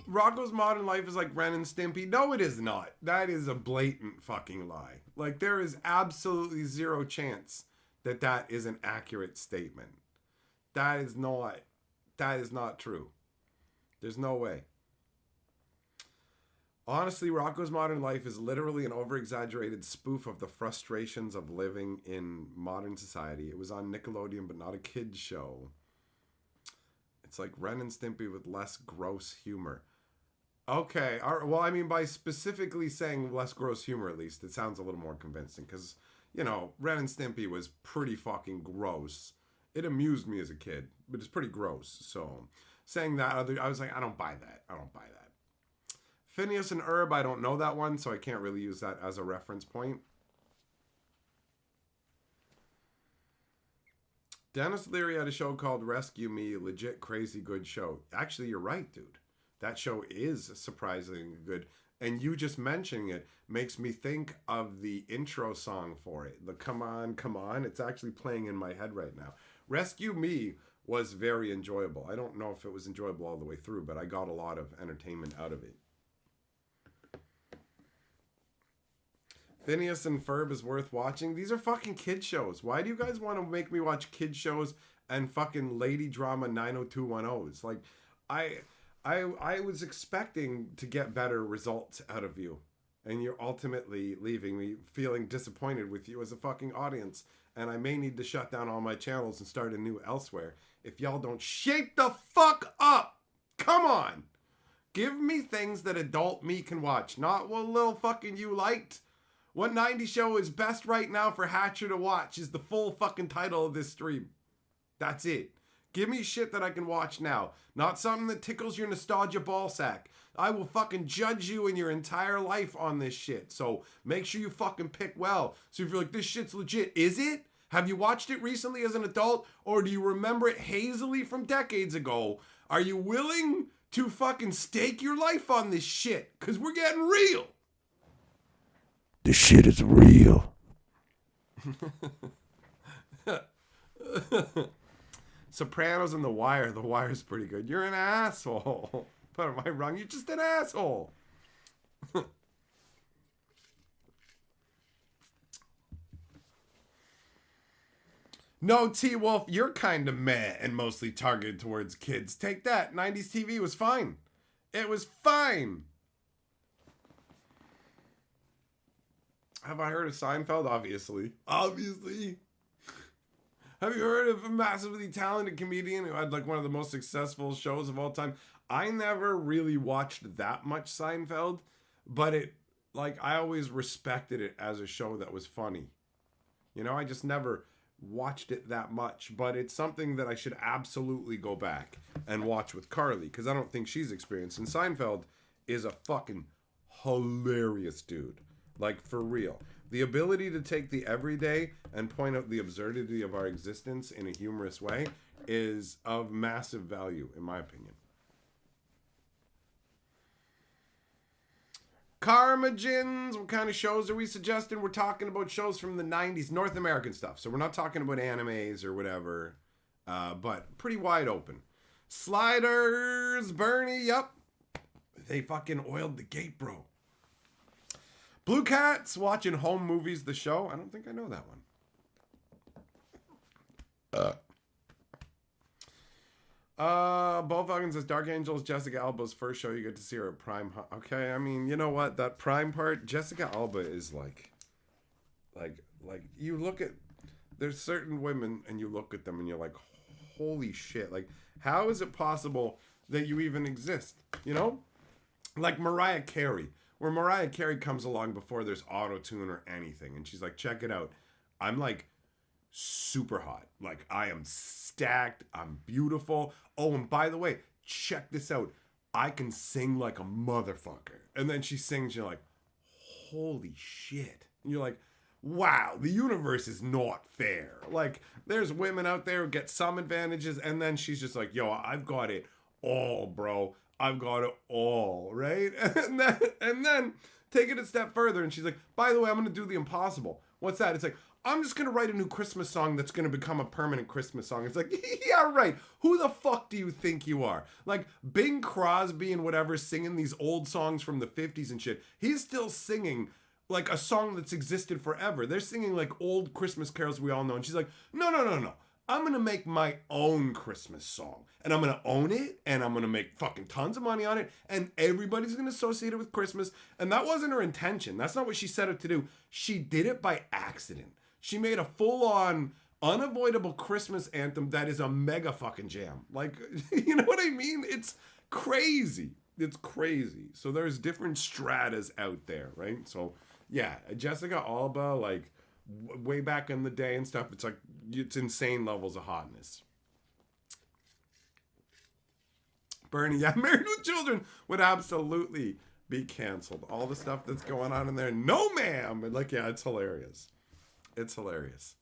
Rocco's Modern Life is like Ren and Stimpy. No, it is not. That is a blatant fucking lie. Like, there is absolutely zero chance that that is an accurate statement. That is not true. There's no way. Honestly, Rocco's Modern Life is literally an over-exaggerated spoof of the frustrations of living in modern society. It was on Nickelodeon, but not a kid's show. It's like Ren and Stimpy with less gross humor. Okay, well, I mean, by specifically saying less gross humor, at least, it sounds a little more convincing. Because, you know, Ren and Stimpy was pretty fucking gross. It amused me as a kid, but it's pretty gross. So, saying that, I was like, I don't buy that. Phineas and Herb, I don't know that one, so I can't really use that as a reference point. Dennis Leary had a show called Rescue Me, legit crazy good show. Actually, you're right, dude. That show is surprisingly good. And you just mentioning it makes me think of the intro song for it. The Come On, Come On. It's actually playing in my head right now. Rescue Me was very enjoyable. I don't know if it was enjoyable all the way through, but I got a lot of entertainment out of it. Phineas and Ferb is worth watching. These are fucking kid shows. Why do you guys want to make me watch kid shows and fucking lady drama 90210s? Like, I was expecting to get better results out of you. And you're ultimately leaving me feeling disappointed with you as a fucking audience. And I may need to shut down all my channels and start anew elsewhere if y'all don't shape the fuck up. Come on. Give me things that adult me can watch. Not what little fucking you liked. What 90s show is best right now for Hatcher to watch is the full fucking title of this stream. That's it. Give me shit that I can watch now. Not something that tickles your nostalgia ballsack. I will fucking judge you in your entire life on this shit. So make sure you fucking pick well. So if you're like, this shit's legit, is it? Have you watched it recently as an adult? Or do you remember it hazily from decades ago? Are you willing to fucking stake your life on this shit? Because we're getting real. This shit is real. Sopranos and The Wire. The Wire's pretty good. You're an asshole. But am I wrong? You're just an asshole. No, T-Wolf, you're kind of meh and mostly targeted towards kids. Take that. 90s TV was fine. It was fine. Have I heard of Seinfeld? Obviously. Have you heard of a massively talented comedian who had like one of the most successful shows of all time? I never really watched that much Seinfeld, but I always respected it as a show that was funny. You know, I just never watched it that much, but it's something that I should absolutely go back and watch with Carly, because I don't think she's experienced. And Seinfeld is a fucking hilarious dude. Like, for real. The ability to take the everyday and point out the absurdity of our existence in a humorous way is of massive value, in my opinion. Karmagins, what kind of shows are we suggesting? We're talking about shows from the 90s, North American stuff. So we're not talking about animes or whatever, but pretty wide open. Sliders, Bernie, yep. They fucking oiled the gate, bro. Blue Cats, watching home movies, the show. I don't think I know that one. Bo Falcon says Dark Angel is Jessica Alba's first show. You get to see her at Prime. Okay, I mean, you know what? That Prime part, Jessica Alba is like you look at, there's certain women and you look at them and you're like, holy shit. Like, how is it possible that you even exist? You know? Like Mariah Carey, where Mariah Carey comes along before there's auto-tune or anything. And she's like, check it out. I'm like super hot. Like, I am stacked. I'm beautiful. Oh, and by the way, check this out. I can sing like a motherfucker. And then she sings, you're like, holy shit. And you're like, wow, the universe is not fair. Like, there's women out there who get some advantages, and then she's just like, yo, I've got it all, bro. I've got it all, right? And then take it a step further, and she's like, by the way, I'm going to do the impossible. What's that? It's like, I'm just going to write a new Christmas song that's going to become a permanent Christmas song. It's like, yeah, right. Who the fuck do you think you are? Like, Bing Crosby and whatever singing these old songs from the 50s and shit. He's still singing like a song that's existed forever. They're singing like old Christmas carols we all know. And she's like, no. I'm going to make my own Christmas song. And I'm going to own it. And I'm going to make fucking tons of money on it. And everybody's going to associate it with Christmas. And that wasn't her intention. That's not what she set out to do. She did it by accident. She made a full-on, unavoidable Christmas anthem that is a mega fucking jam. Like, you know what I mean? It's crazy. It's crazy. So there's different stratas out there, right? So, yeah, Jessica Alba, like, way back in the day and stuff, it's like, it's insane levels of hotness. Bernie, yeah, Married with Children would absolutely be canceled. All the stuff that's going on in there, no ma'am. And like, yeah, it's hilarious. It's hilarious.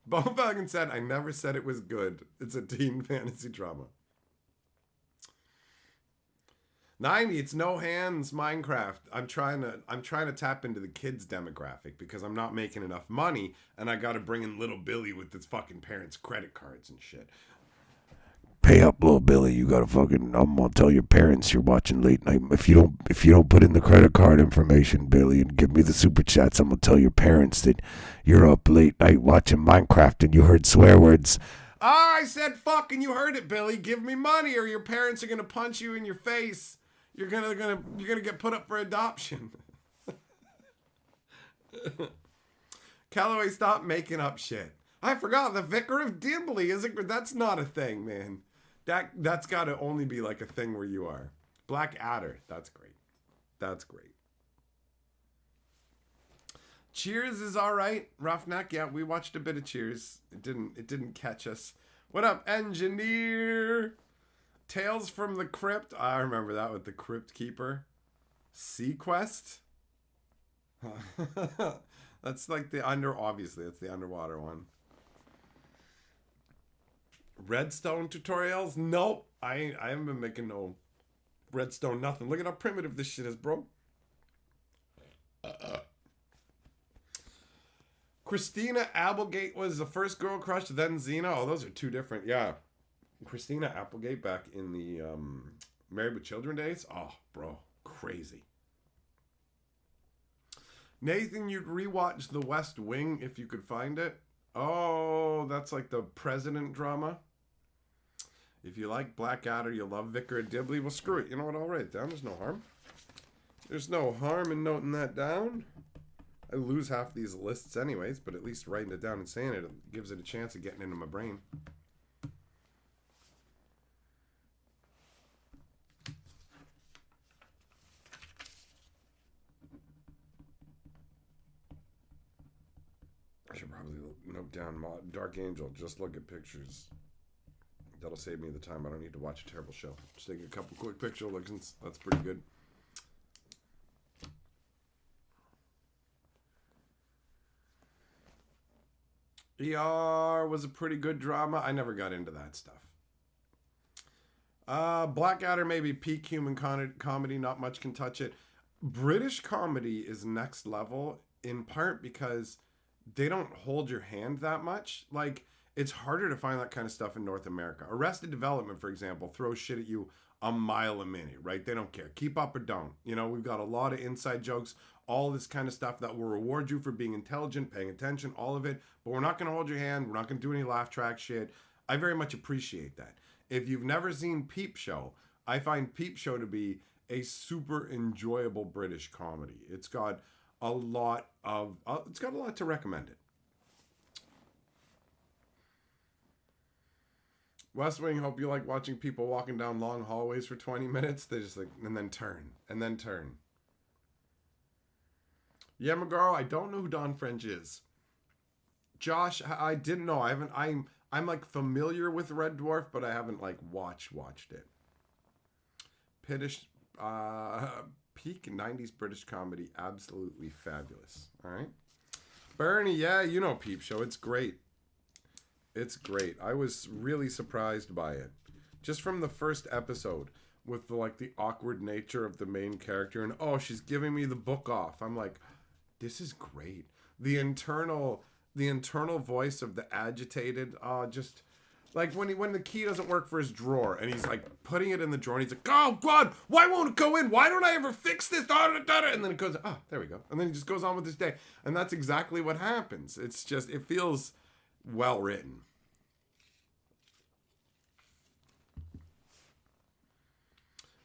Bo Falcon said, I never said it was good. It's a teen fantasy drama. 90, it's no hands Minecraft. I'm trying to tap into the kids demographic because I'm not making enough money and I got to bring in little Billy with his fucking parents' credit cards and shit. Pay up, little Billy. You gotta fucking. I'm gonna tell your parents you're watching late night. If you don't put in the credit card information, Billy, and give me the super chats, I'm gonna tell your parents that you're up late night watching Minecraft and you heard swear words. I said fuck and you heard it, Billy. Give me money or your parents are gonna punch you in your face. You're gonna get put up for adoption. Calloway, stop making up shit. I forgot the Vicar of Dibley isn't. That's not a thing, man. That's got to only be like a thing where you are. Black Adder. That's great. That's great. Cheers is all right. Roughneck. Yeah, we watched a bit of Cheers. It didn't catch us. What up, Engineer? Tales from the Crypt. I remember that with the Crypt Keeper. Sequest. That's like obviously it's the underwater one. Redstone tutorials? Nope. I haven't been making no redstone nothing. Look at how primitive this shit is, bro. Christina Applegate was the first girl crush, then Xena. Oh, those are two different. Yeah. Christina Applegate back in the Married with Children days. Oh, bro. Crazy. Nathan, you'd rewatch The West Wing if you could find it. Oh, that's like the president drama. If you like Blackadder, you love Vicar of Dibley. Well, screw it. You know what? I'll write it down. There's no harm. There's no harm in noting that down. I lose half these lists anyways, but at least writing it down and saying it gives it a chance of getting into my brain. I should probably note down Dark Angel. Just look at pictures. That'll save me the time. I don't need to watch a terrible show. Just take a couple quick picture lookings. That's pretty good. ER was a pretty good drama. I never got into that stuff. Blackadder maybe peak human comedy. Not much can touch it. British comedy is next level in part because they don't hold your hand that much. Like, it's harder to find that kind of stuff in North America. Arrested Development, for example, throws shit at you a mile a minute, right? They don't care. Keep up or don't. You know, we've got a lot of inside jokes, all this kind of stuff that will reward you for being intelligent, paying attention, all of it. But we're not going to hold your hand. We're not going to do any laugh track shit. I very much appreciate that. If you've never seen Peep Show, I find Peep Show to be a super enjoyable British comedy. It's got a lot to recommend it. West Wing, hope you like watching people walking down long hallways for 20 minutes. They just like, and then turn, and then turn. Yeah, McGarl, I don't know who Don French is. Josh, I didn't know. I'm like familiar with Red Dwarf, but I haven't like watched it. Peak 90s British comedy, absolutely fabulous. All right. Bernie, yeah, you know Peep Show. It's great. It's great. I was really surprised by it. Just from the first episode with the awkward nature of the main character and she's giving me the book off. I'm like, this is great. The internal voice of the agitated, just like when the key doesn't work for his drawer and he's like putting it in the drawer and he's like, oh God, why won't it go in? Why don't I ever fix this? And then it goes, there we go. And then he just goes on with his day. And that's exactly what happens. It's just, it feels well written.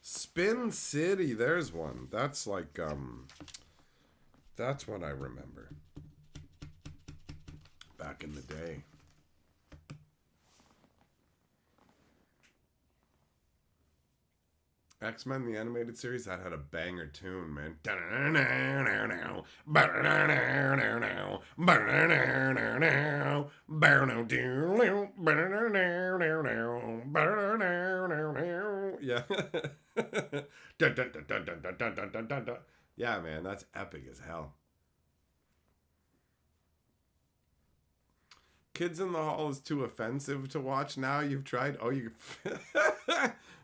Spin City, there's one. That's like, that's what I remember. Back in the day. X-Men, the animated series, that had a banger tune, man. Yeah. Yeah, man, that's epic as hell. Kids in the Hall is too offensive to watch now. You've tried?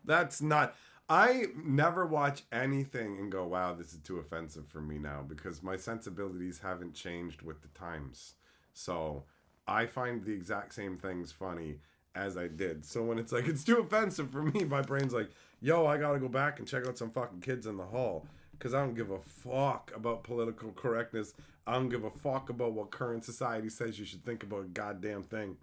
That's not... I never watch anything and go, wow, this is too offensive for me now, because my sensibilities haven't changed with the times. So I find the exact same things funny as I did. So when it's like, it's too offensive for me, my brain's like, yo, I gotta go back and check out some fucking Kids in the Hall. Because I don't give a fuck about political correctness. I don't give a fuck about what current society says you should think about a goddamn thing.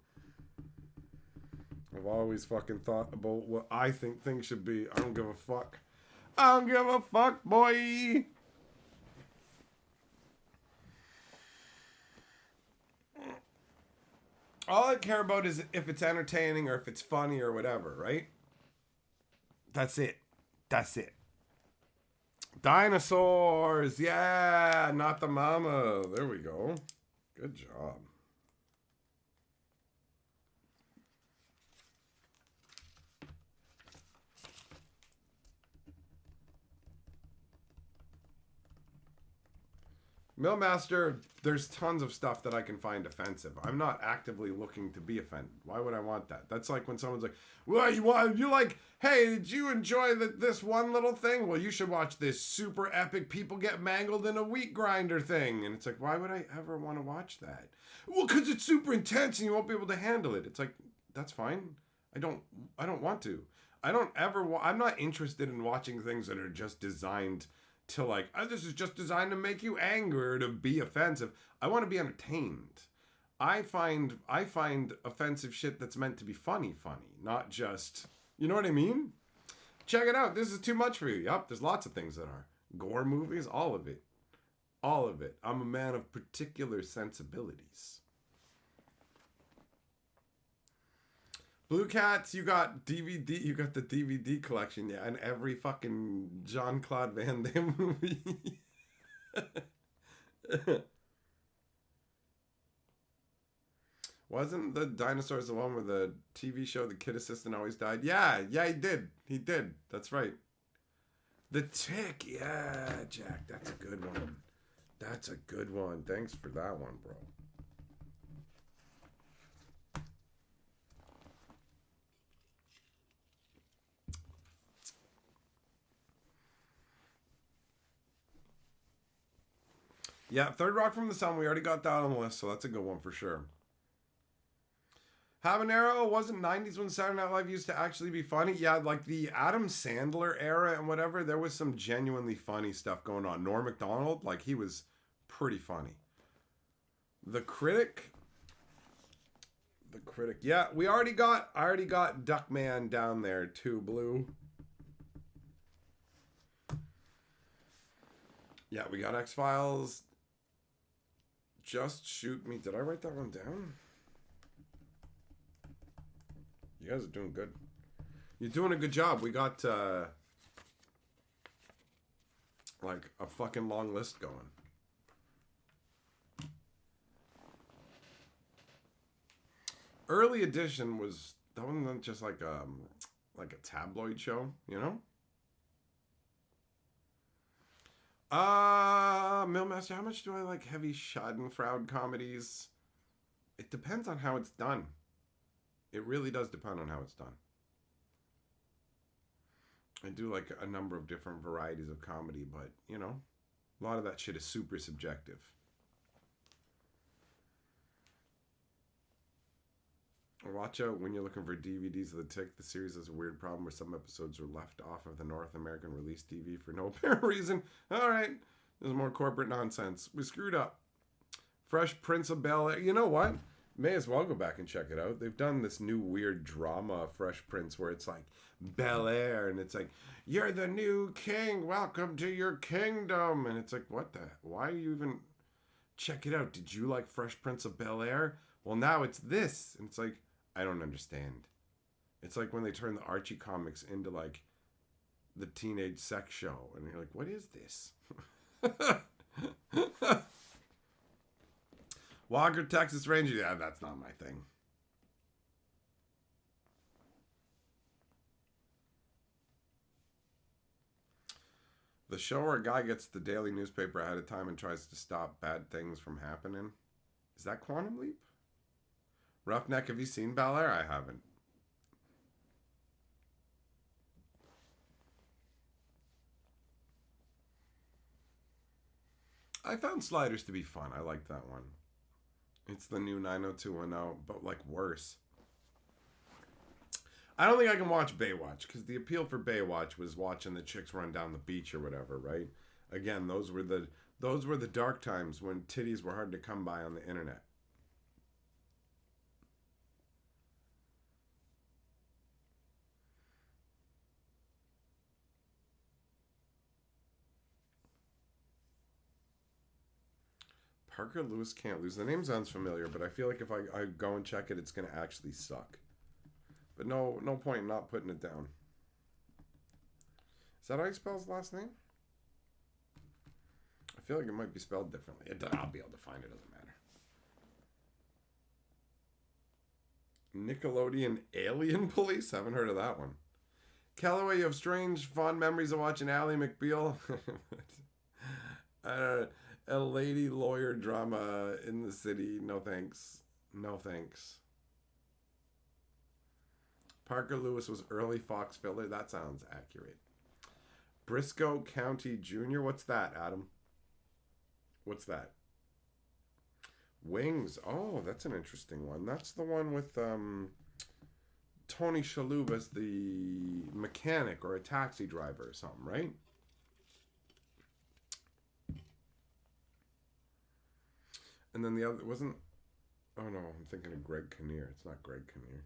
I've always fucking thought about what I think things should be. I don't give a fuck. I don't give a fuck, boy. All I care about is if it's entertaining or if it's funny or whatever, right? That's it. That's it. Dinosaurs. Yeah, not the mama. There we go. Good job. Millmaster, there's tons of stuff that I can find offensive. I'm not actively looking to be offended. Why would I want that? That's like when someone's like, well, you like, hey, did you enjoy this one little thing? Well, you should watch this super epic people get mangled in a wheat grinder thing. And it's like, why would I ever want to watch that? Well, because it's super intense and you won't be able to handle it. It's like, that's fine. I don't want to. I'm not interested in watching things that are just designed to like, this is just designed to make you angry or to be offensive. I want to be entertained. I find offensive shit that's meant to be funny, not just, you know what I mean? Check it out. This is too much for you. Yup, there's lots of things that are. Gore movies, all of it. All of it. I'm a man of particular sensibilities. Blue Cats, you got the DVD collection, yeah, and every fucking Jean-Claude Van Damme movie. Wasn't the dinosaurs the one where the TV show The Kid Assistant Always Died? Yeah, he did. That's right. The Tick, yeah, Jack, that's a good one. That's a good one. Thanks for that one, bro. Yeah, Third Rock from the Sun. We already got that on the list, so that's a good one for sure. Habanero wasn't 90s when Saturday Night Live used to actually be funny. Yeah, like the Adam Sandler era and whatever, there was some genuinely funny stuff going on. Norm Macdonald, like he was pretty funny. The Critic. Yeah, I already got Duckman down there too, Blue. Yeah, we got X-Files. Just Shoot Me. Did I write that one down? You guys are doing good. You're doing a good job. We got like a fucking long list going. Early Edition was, that wasn't just like a tabloid show, you know? Millmaster, how much do I like heavy Schadenfreude comedies? It depends on how it's done. It really does depend on how it's done. I do like a number of different varieties of comedy, but, you know, a lot of that shit is super subjective. Watch out when you're looking for DVDs of The Tick. The series has a weird problem where some episodes are left off of the North American release TV for no apparent reason. All right, there's more corporate nonsense. We screwed up. Fresh Prince of Bel-Air. You know what? May as well go back and check it out. They've done this new weird drama, Fresh Prince, where it's like Bel-Air, and it's like, you're the new king. Welcome to your kingdom. And it's like, what the? Why are you even... Check it out. Did you like Fresh Prince of Bel-Air? Well, now it's this. And it's like, I don't understand. It's like when they turn the Archie comics into like the teenage sex show. And you're like, what is this? Walker, Texas Ranger. Yeah, that's not my thing. The show where a guy gets the daily newspaper ahead of time and tries to stop bad things from happening. Is that Quantum Leap? Roughneck, have you seen Bel-Air? I haven't. I found Sliders to be fun. I like that one. It's the new 90210, but like worse. I don't think I can watch Baywatch because the appeal for Baywatch was watching the chicks run down the beach or whatever, right? Again, those were the dark times when titties were hard to come by on the internet. Parker Lewis Can't Lose. The name sounds familiar, but I feel like if I go and check it, it's going to actually suck. But no point in not putting it down. Is that how you spell his last name? I feel like it might be spelled differently. I'll be able to find it. Doesn't matter. Nickelodeon Alien Police? Haven't heard of that one. Callaway, you have strange, fond memories of watching Ally McBeal. A lady lawyer drama in the city. No thanks. No thanks. Parker Lewis was early Fox filler. That sounds accurate. Briscoe County Jr. What's that, Adam? What's that? Wings. Oh, that's an interesting one. That's the one with Tony Shalhoub as the mechanic or a taxi driver or something, right? And then the other wasn't... Oh, no. I'm thinking of Greg Kinnear. It's not Greg Kinnear.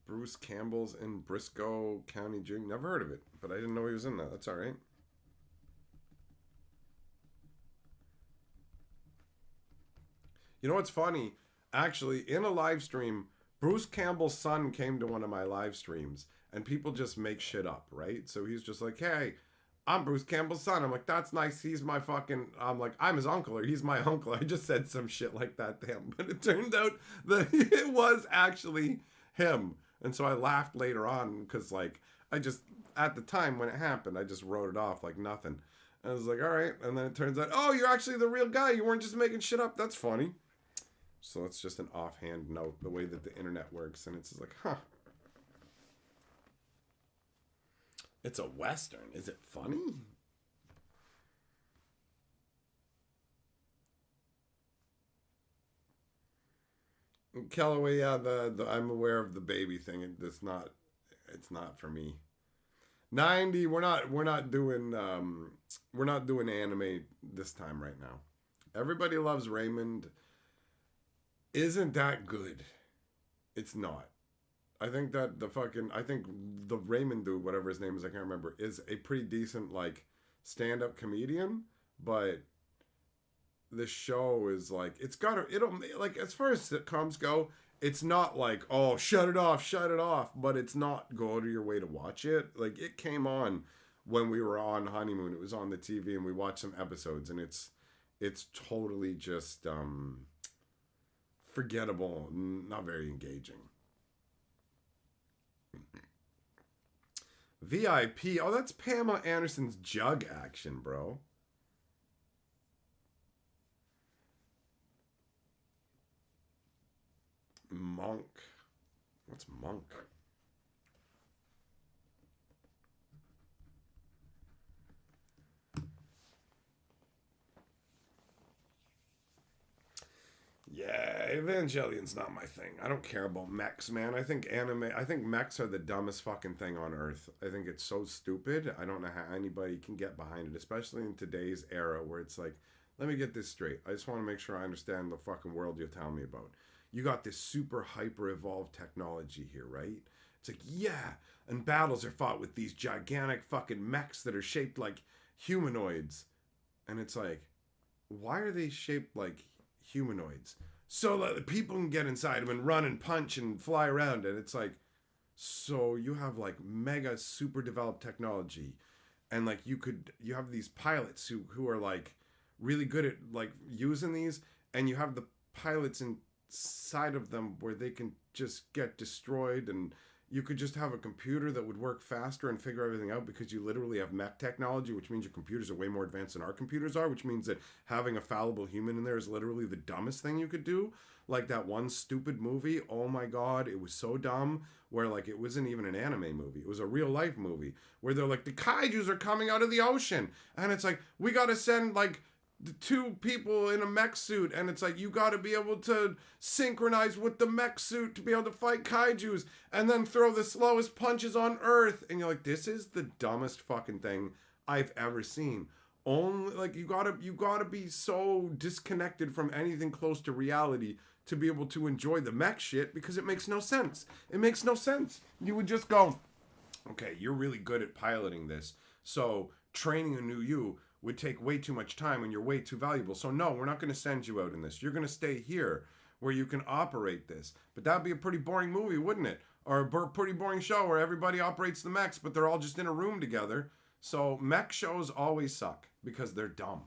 Bruce Campbell's in Briscoe County Jr. Never heard of it, but I didn't know he was in that. That's all right. You know what's funny? Actually, in a live stream, Bruce Campbell's son came to one of my live streams, and people just make shit up, right? So he's just like, hey, I'm Bruce Campbell's son. I'm like, that's nice. He's my fucking... I'm like, I'm his uncle, or he's my uncle. I just said some shit like that to him. But it turned out that it was actually him. And so I laughed later on because, like, I just... At the time when it happened, I just wrote it off like nothing. And I was like, all right. And then it turns out, oh, you're actually the real guy. You weren't just making shit up. That's funny. So it's just an offhand note, the way that the internet works. And it's just like, huh. It's a Western. Is it funny? Callaway, yeah, the I'm aware of the baby thing. It's not for me. 90, we're not doing anime this time right now. Everybody loves Raymond. Isn't that good? It's not. I think that I think the Raymond dude, whatever his name is, I can't remember, is a pretty decent like stand-up comedian, but the show is like it'll like as far as sitcoms go, it's not like, oh, shut it off, but it's not go to your way to watch it. Like it came on when we were on honeymoon. It was on the TV and we watched some episodes, and it's totally just forgettable, not very engaging. VIP. Oh, that's Pamela Anderson's Jug action, bro. Monk. What's Monk? Yeah, Evangelion's not my thing. I don't care about mechs, man. I think mechs are the dumbest fucking thing on earth. I think it's so stupid. I don't know how anybody can get behind it, especially in today's era where it's like, let me get this straight. I just want to make sure I understand the fucking world you're telling me about. You got this super hyper evolved technology here, right? It's like, yeah, and battles are fought with these gigantic fucking mechs that are shaped like humanoids. And it's like, why are they shaped like humanoids? So that the people can get inside them and run and punch and fly around. And it's like, so you have like mega super developed technology, and like you have these pilots who are like really good at like using these, and you have the pilots inside of them where they can just get destroyed, and you could just have a computer that would work faster and figure everything out because you literally have mech technology, which means your computers are way more advanced than our computers are, which means that having a fallible human in there is literally the dumbest thing you could do. Like that one stupid movie, oh my god, it was so dumb, where like it wasn't even an anime movie, it was a real life movie, where they're like, the kaijus are coming out of the ocean, and it's like, we gotta send like the two people in a mech suit, and it's like, you got to be able to synchronize with the mech suit to be able to fight kaijus and then throw the slowest punches on earth, and you're like, this is the dumbest fucking thing I've ever seen. Only like you gotta be so disconnected from anything close to reality to be able to enjoy the mech shit, because it makes no sense. You would just go, okay, you're really good at piloting this, so training a new you would take way too much time and you're way too valuable. So no, we're not going to send you out in this. You're going to stay here where you can operate this. But that'd be a pretty boring movie, wouldn't it? Or a pretty boring show where everybody operates the mechs, but they're all just in a room together. So mech shows always suck because they're dumb.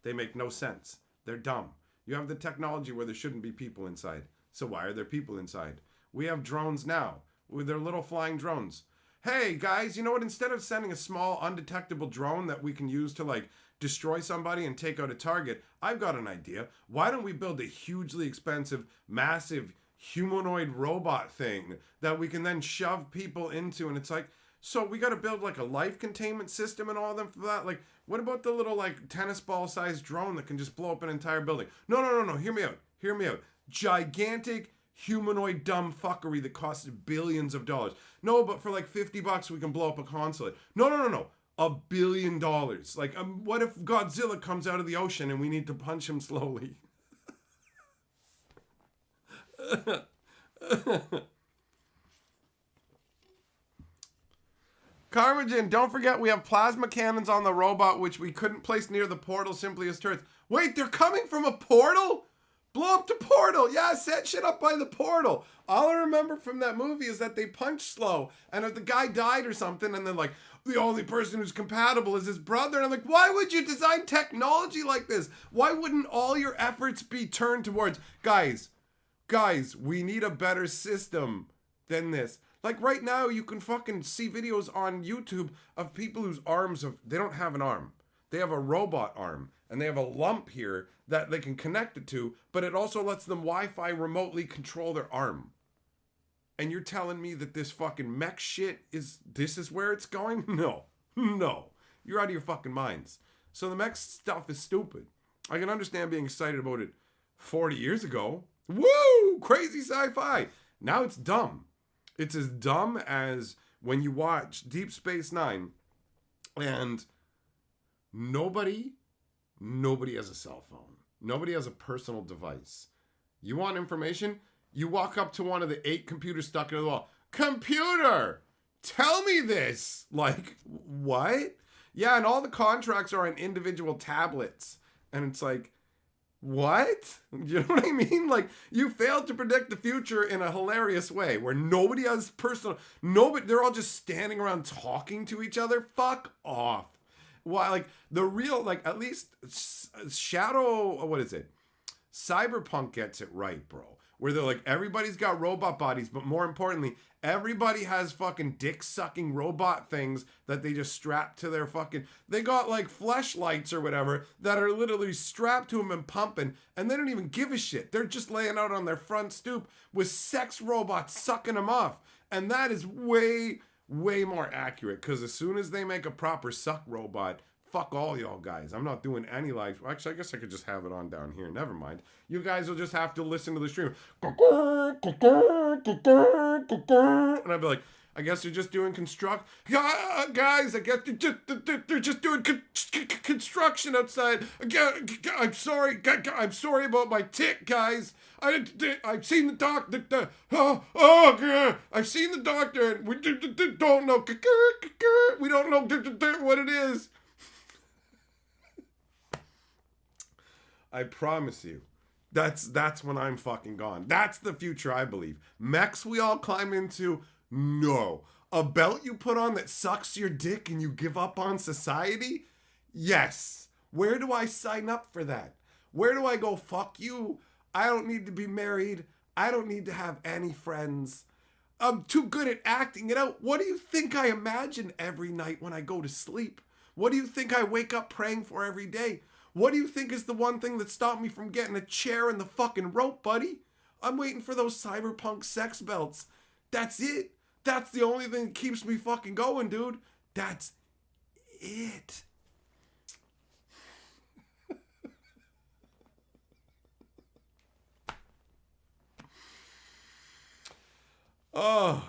They make no sense. They're dumb. You have the technology where there shouldn't be people inside. So why are there people inside? We have drones now with their little flying drones. Hey guys, you know what? Instead of sending a small undetectable drone that we can use to like destroy somebody and take out a target, I've got an idea. Why don't we build a hugely expensive, massive humanoid robot thing that we can then shove people into? And it's like, so we got to build like a life containment system and all of them for that. Like, what about the little like tennis ball sized drone that can just blow up an entire building? No. Hear me out. Gigantic humanoid dumb fuckery that costs billions of dollars. No, but for like $50 we can blow up a consulate. No. $1 billion. Like, what if Godzilla comes out of the ocean and we need to punch him slowly? Carmagen, don't forget we have plasma cannons on the robot, which we couldn't place near the portal simply as turrets. Wait, they're coming from a portal? Blow up the portal. Yeah, set shit up by the portal. All I remember from that movie is that they punch slow, and if the guy died or something, and they're like, the only person who's compatible is his brother. And I'm like, why would you design technology like this? Why wouldn't all your efforts be turned towards, guys, we need a better system than this. Like right now, you can fucking see videos on YouTube of people whose they don't have an arm. They have a robot arm, and they have a lump here that they can connect it to, but it also lets them Wi-Fi remotely control their arm. And you're telling me that this fucking mech shit this is where it's going? No. No. You're out of your fucking minds. So the mech stuff is stupid. I can understand being excited about it 40 years ago. Woo! Crazy sci-fi. Now it's dumb. It's as dumb as when you watch Deep Space Nine and nobody has a cell phone. Nobody has a personal device. You want information? You walk up to one of the 8 computers stuck in the wall. Computer! Tell me this! Like, what? Yeah, and all the contracts are on individual tablets. And it's like, what? You know what I mean? Like, you failed to predict the future in a hilarious way where nobody has personal, nobody, they're all just standing around talking to each other. Fuck off. Why? Like, the real, like, at least Shadow, what is it? Cyberpunk gets it right, bro. Where they're like, everybody's got robot bodies, but more importantly, everybody has fucking dick-sucking robot things that they just strap to their fucking... They got like fleshlights or whatever that are literally strapped to them and pumping, and they don't even give a shit. They're just laying out on their front stoop with sex robots sucking them off. And that is way, way more accurate, because as soon as they make a proper suck robot, fuck all y'all guys. I'm not doing any live... Actually, I guess I could just have it on down here. Never mind. You guys will just have to listen to the stream. And I'd be like, I guess you're just doing guys, I guess they're just doing construction outside. I'm sorry. I'm sorry about my tick, guys. I've seen the doctor. I've seen the doctor, and we don't know. We don't know what it is. I promise you, that's when I'm fucking gone. That's the future, I believe. Mechs we all climb into? No. A belt you put on that sucks your dick and you give up on society? Yes. Where do I sign up for that? Where do I go, fuck you? I don't need to be married. I don't need to have any friends. I'm too good at acting it out. What do you think I imagine every night when I go to sleep? What do you think I wake up praying for every day? What do you think is the one thing that stopped me from getting a chair and the fucking rope, buddy? I'm waiting for those cyberpunk sex belts. That's it. That's the only thing that keeps me fucking going, dude. That's it. Oh.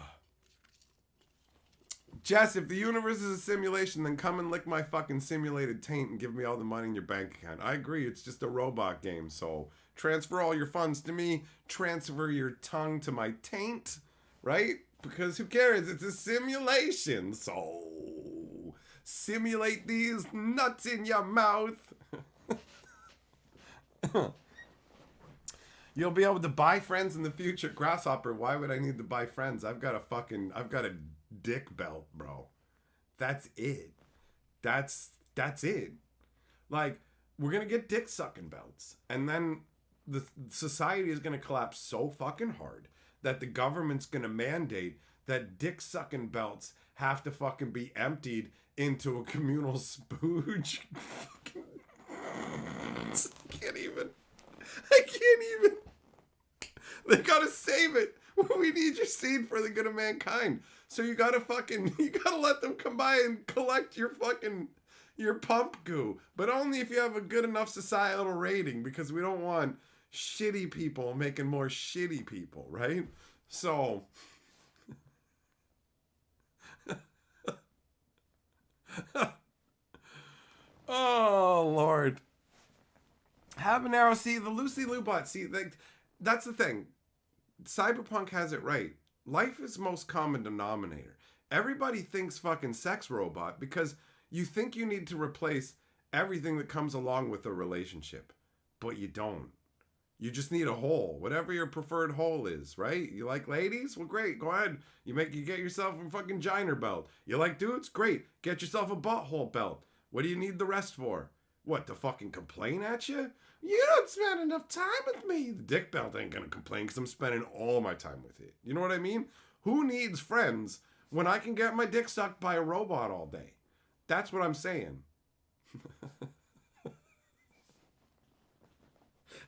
Jess, if the universe is a simulation, then come and lick my fucking simulated taint and give me all the money in your bank account. I agree, it's just a robot game, so transfer all your funds to me, transfer your tongue to my taint, right? Because who cares? It's a simulation, so simulate these nuts in your mouth. You'll be able to buy friends in the future. Grasshopper, why would I need to buy friends? I've got a dick belt, bro. That's it. That's it. Like, we're gonna get dick sucking belts, and then the society is gonna collapse so fucking hard that the government's gonna mandate that dick sucking belts have to fucking be emptied into a communal spooge. I can't even. They gotta save it. We need your seed for the good of mankind. So you gotta let them come by and collect your pump goo. But only if you have a good enough societal rating, because we don't want shitty people making more shitty people, right? So... oh, Lord. Habanero, see, the Lucy Lubot, see, that's the thing. Cyberpunk has it right. Life is most common denominator. Everybody thinks fucking sex robot because you think you need to replace everything that comes along with a relationship. But you don't. You just need a hole. Whatever your preferred hole is, right? You like ladies? Well, great. Go ahead. You get yourself a fucking giner belt. You like dudes? Great. Get yourself a butthole belt. What do you need the rest for? What, to fucking complain at you? You don't spend enough time with me. The dick belt ain't gonna complain because I'm spending all my time with it. You know what I mean? Who needs friends when I can get my dick sucked by a robot all day? That's what I'm saying.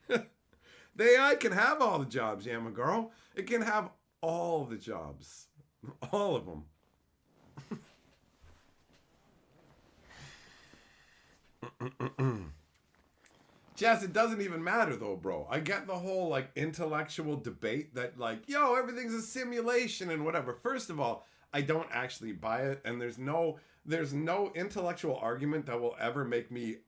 The AI can have all the jobs, Yama girl. It can have all the jobs. All of them. Jess, it doesn't even matter though, bro. I get the whole like intellectual debate that like, yo, everything's a simulation and whatever. First of all, I don't actually buy it, and there's no intellectual argument that will ever make me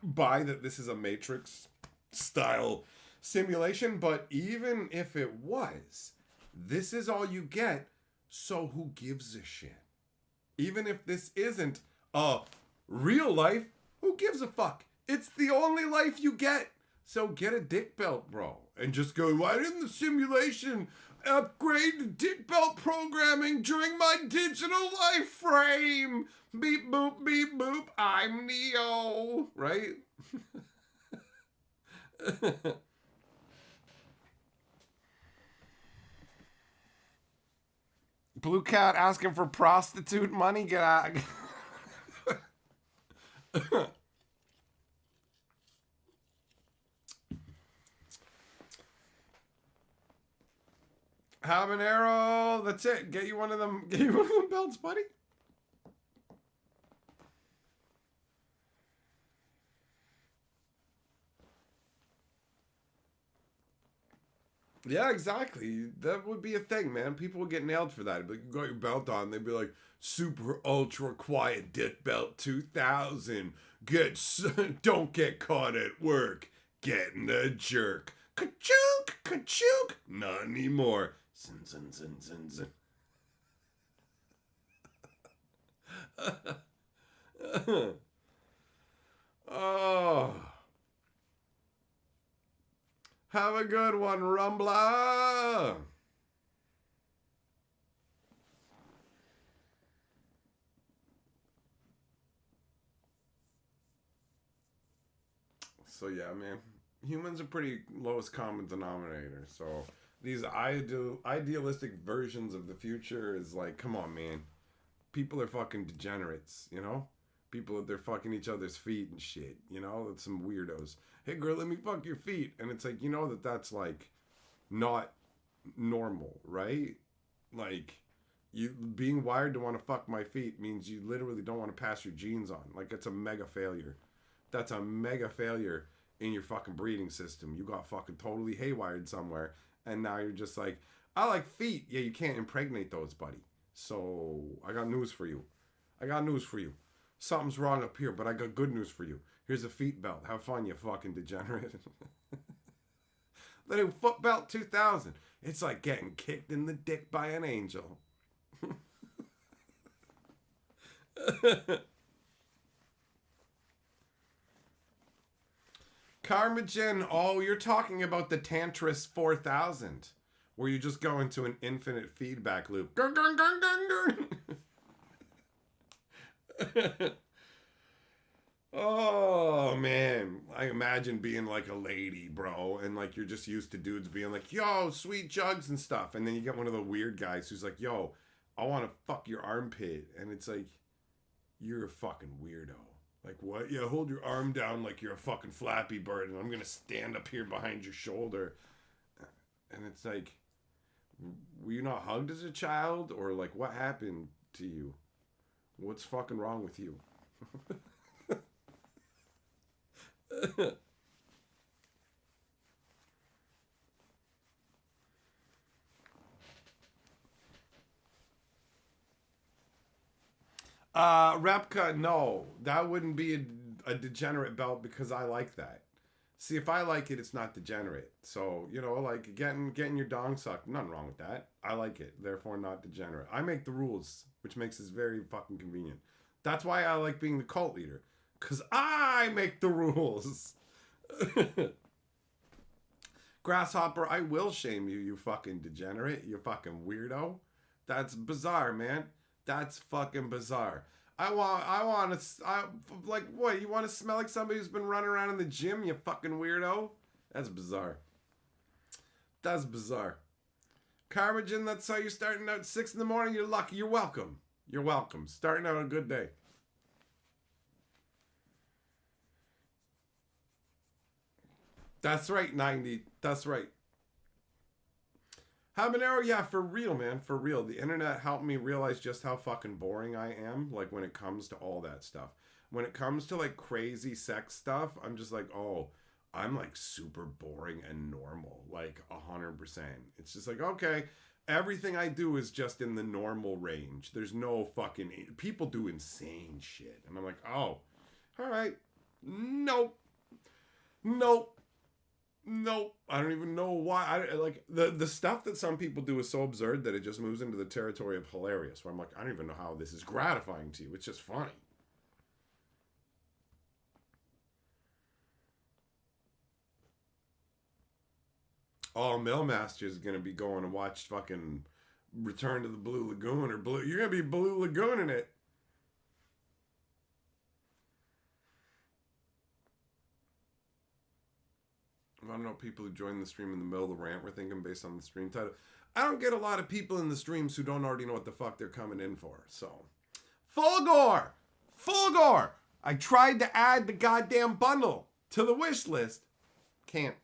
buy that this is a Matrix style simulation. But even if it was, this is all you get, so who gives a shit? Even if this isn't real life, who gives a fuck? It's the only life you get. So get a dick belt, bro. And just go, why didn't the simulation upgrade to dick belt programming during my digital life frame? Beep boop, beep boop, I'm Neo. Right? Blue Cat asking for prostitute money? Get out. Habanero, that's it. Get you one of them. Get you one of them belts, buddy. Yeah, exactly. That would be a thing, man. People would get nailed for that. But you got your belt on, they'd be like, super ultra quiet dick belt 2000. Don't get caught at work. Getting a jerk. Ka-chook, ka-chook. Not anymore. Zin, zin, zin, zin, zin. Oh. Have a good one, Rumbler. So yeah, man. Humans are pretty lowest common denominator. So these idealistic versions of the future is like, come on, man. People are fucking degenerates, you know? People, they're fucking each other's feet and shit, you know? That's some weirdos. Hey, girl, let me fuck your feet. And it's like, you know that's, like, not normal, right? Like, you being wired to want to fuck my feet means you literally don't want to pass your genes on. Like, it's a mega failure. That's a mega failure in your fucking breeding system. You got fucking totally haywired somewhere, and now you're just like, I like feet. Yeah, you can't impregnate those, buddy. So I got news for you. Something's wrong up here, but I got good news for you. Here's a feet belt. Have fun, you fucking degenerate. The new foot belt 2000. It's like getting kicked in the dick by an angel. Carmagen, oh, you're talking about the Tantris 4000, where you just go into an infinite feedback loop. Gung, gung, gung, gung, gung. Oh, man. I imagine being like a lady, bro, and like you're just used to dudes being like, yo, sweet jugs and stuff. And then you get one of the weird guys who's like, yo, I want to fuck your armpit. And it's like, you're a fucking weirdo. Like, what? Yeah, hold your arm down like you're a fucking Flappy Bird, and I'm going to stand up here behind your shoulder. And it's like, were you not hugged as a child? Or, like, what happened to you? What's fucking wrong with you? Repka, no. That wouldn't be a degenerate belt because I like that. See, if I like it, it's not degenerate. So, you know, like getting your dong sucked, nothing wrong with that. I like it, therefore not degenerate. I make the rules, which makes this very fucking convenient. That's why I like being the cult leader. Because I make the rules. Grasshopper, I will shame you, you fucking degenerate, you fucking weirdo. That's bizarre, man. That's fucking bizarre. I want to, like, what? You want to smell like somebody who's been running around in the gym, you fucking weirdo? That's bizarre. That's bizarre. Carmagen, that's how you're starting out 6 in the morning. You're lucky. You're welcome. You're welcome. Starting out a good day. That's right, 90. That's right. Habanero, yeah, for real, man, for real. The internet helped me realize just how fucking boring I am, like, when it comes to all that stuff. When it comes to, like, crazy sex stuff, I'm just like, oh, I'm, like, super boring and normal, like, 100%. It's just like, okay, everything I do is just in the normal range. There's no fucking... People do insane shit. And I'm like, oh, all right. Nope. Nope. Nope. I don't even know why. Like the stuff that some people do is so absurd that it just moves into the territory of hilarious. Where I'm like, I don't even know how this is gratifying to you. It's just funny. Oh, Millmaster is gonna be going to watch fucking Return to the Blue Lagoon or Blue. You're gonna be Blue Lagoon in it. I don't know, people who join the stream in the middle of the rant were thinking based on the stream title. I don't get a lot of people in the streams who don't already know what the fuck they're coming in for. So, Full Gore! Full Gore! I tried to add the goddamn bundle to the wish list. Can't.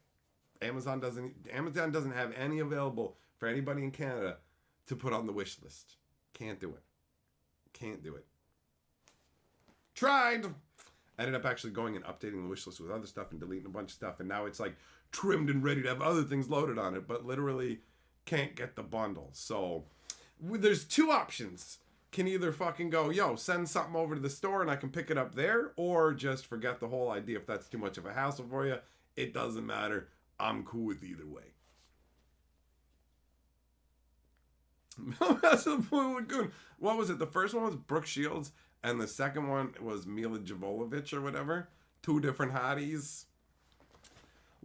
Amazon doesn't have any available for anybody in Canada to put on the wish list. Can't do it. Can't do it. Tried! Ended up actually going and updating the wish list with other stuff and deleting a bunch of stuff, and now it's like trimmed and ready to have other things loaded on it, but literally can't get the bundle. So there's two options. Can either fucking go, yo, send something over to the store and I can pick it up there, or just forget the whole idea. If that's too much of a hassle for you, it doesn't matter. I'm cool with either way. That's the Blue Lagoon. What was it? The first one was Brooke Shields, and the second one was Mila Jovovich or whatever. Two different hotties.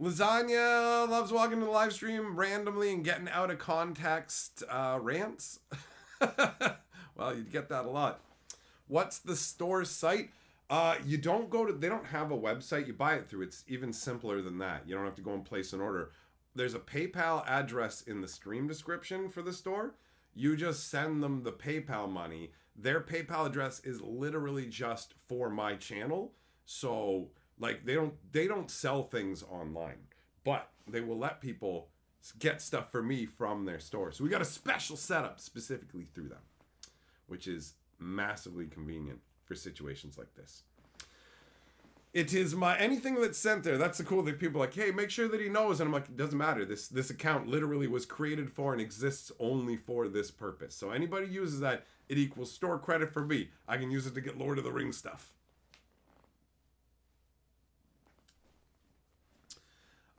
Lasagna loves walking to the live stream randomly and getting out of context rants. Well, you'd get that a lot. What's the store site? You don't go to, they don't have a website. You buy it through. It's even simpler than that. You don't have to go and place an order. There's a PayPal address in the stream description for the store. You just send them the PayPal money. Their PayPal address is literally just for my channel. So like they don't sell things online, but they will let people get stuff for me from their store. So we got a special setup specifically through them, which is massively convenient for situations like this. It is my, anything that's sent there, that's the cool thing. People are like, hey, make sure that he knows. And I'm like, it doesn't matter. This account literally was created for and exists only for this purpose. So anybody uses that, it equals store credit for me. I can use it to get Lord of the Rings stuff.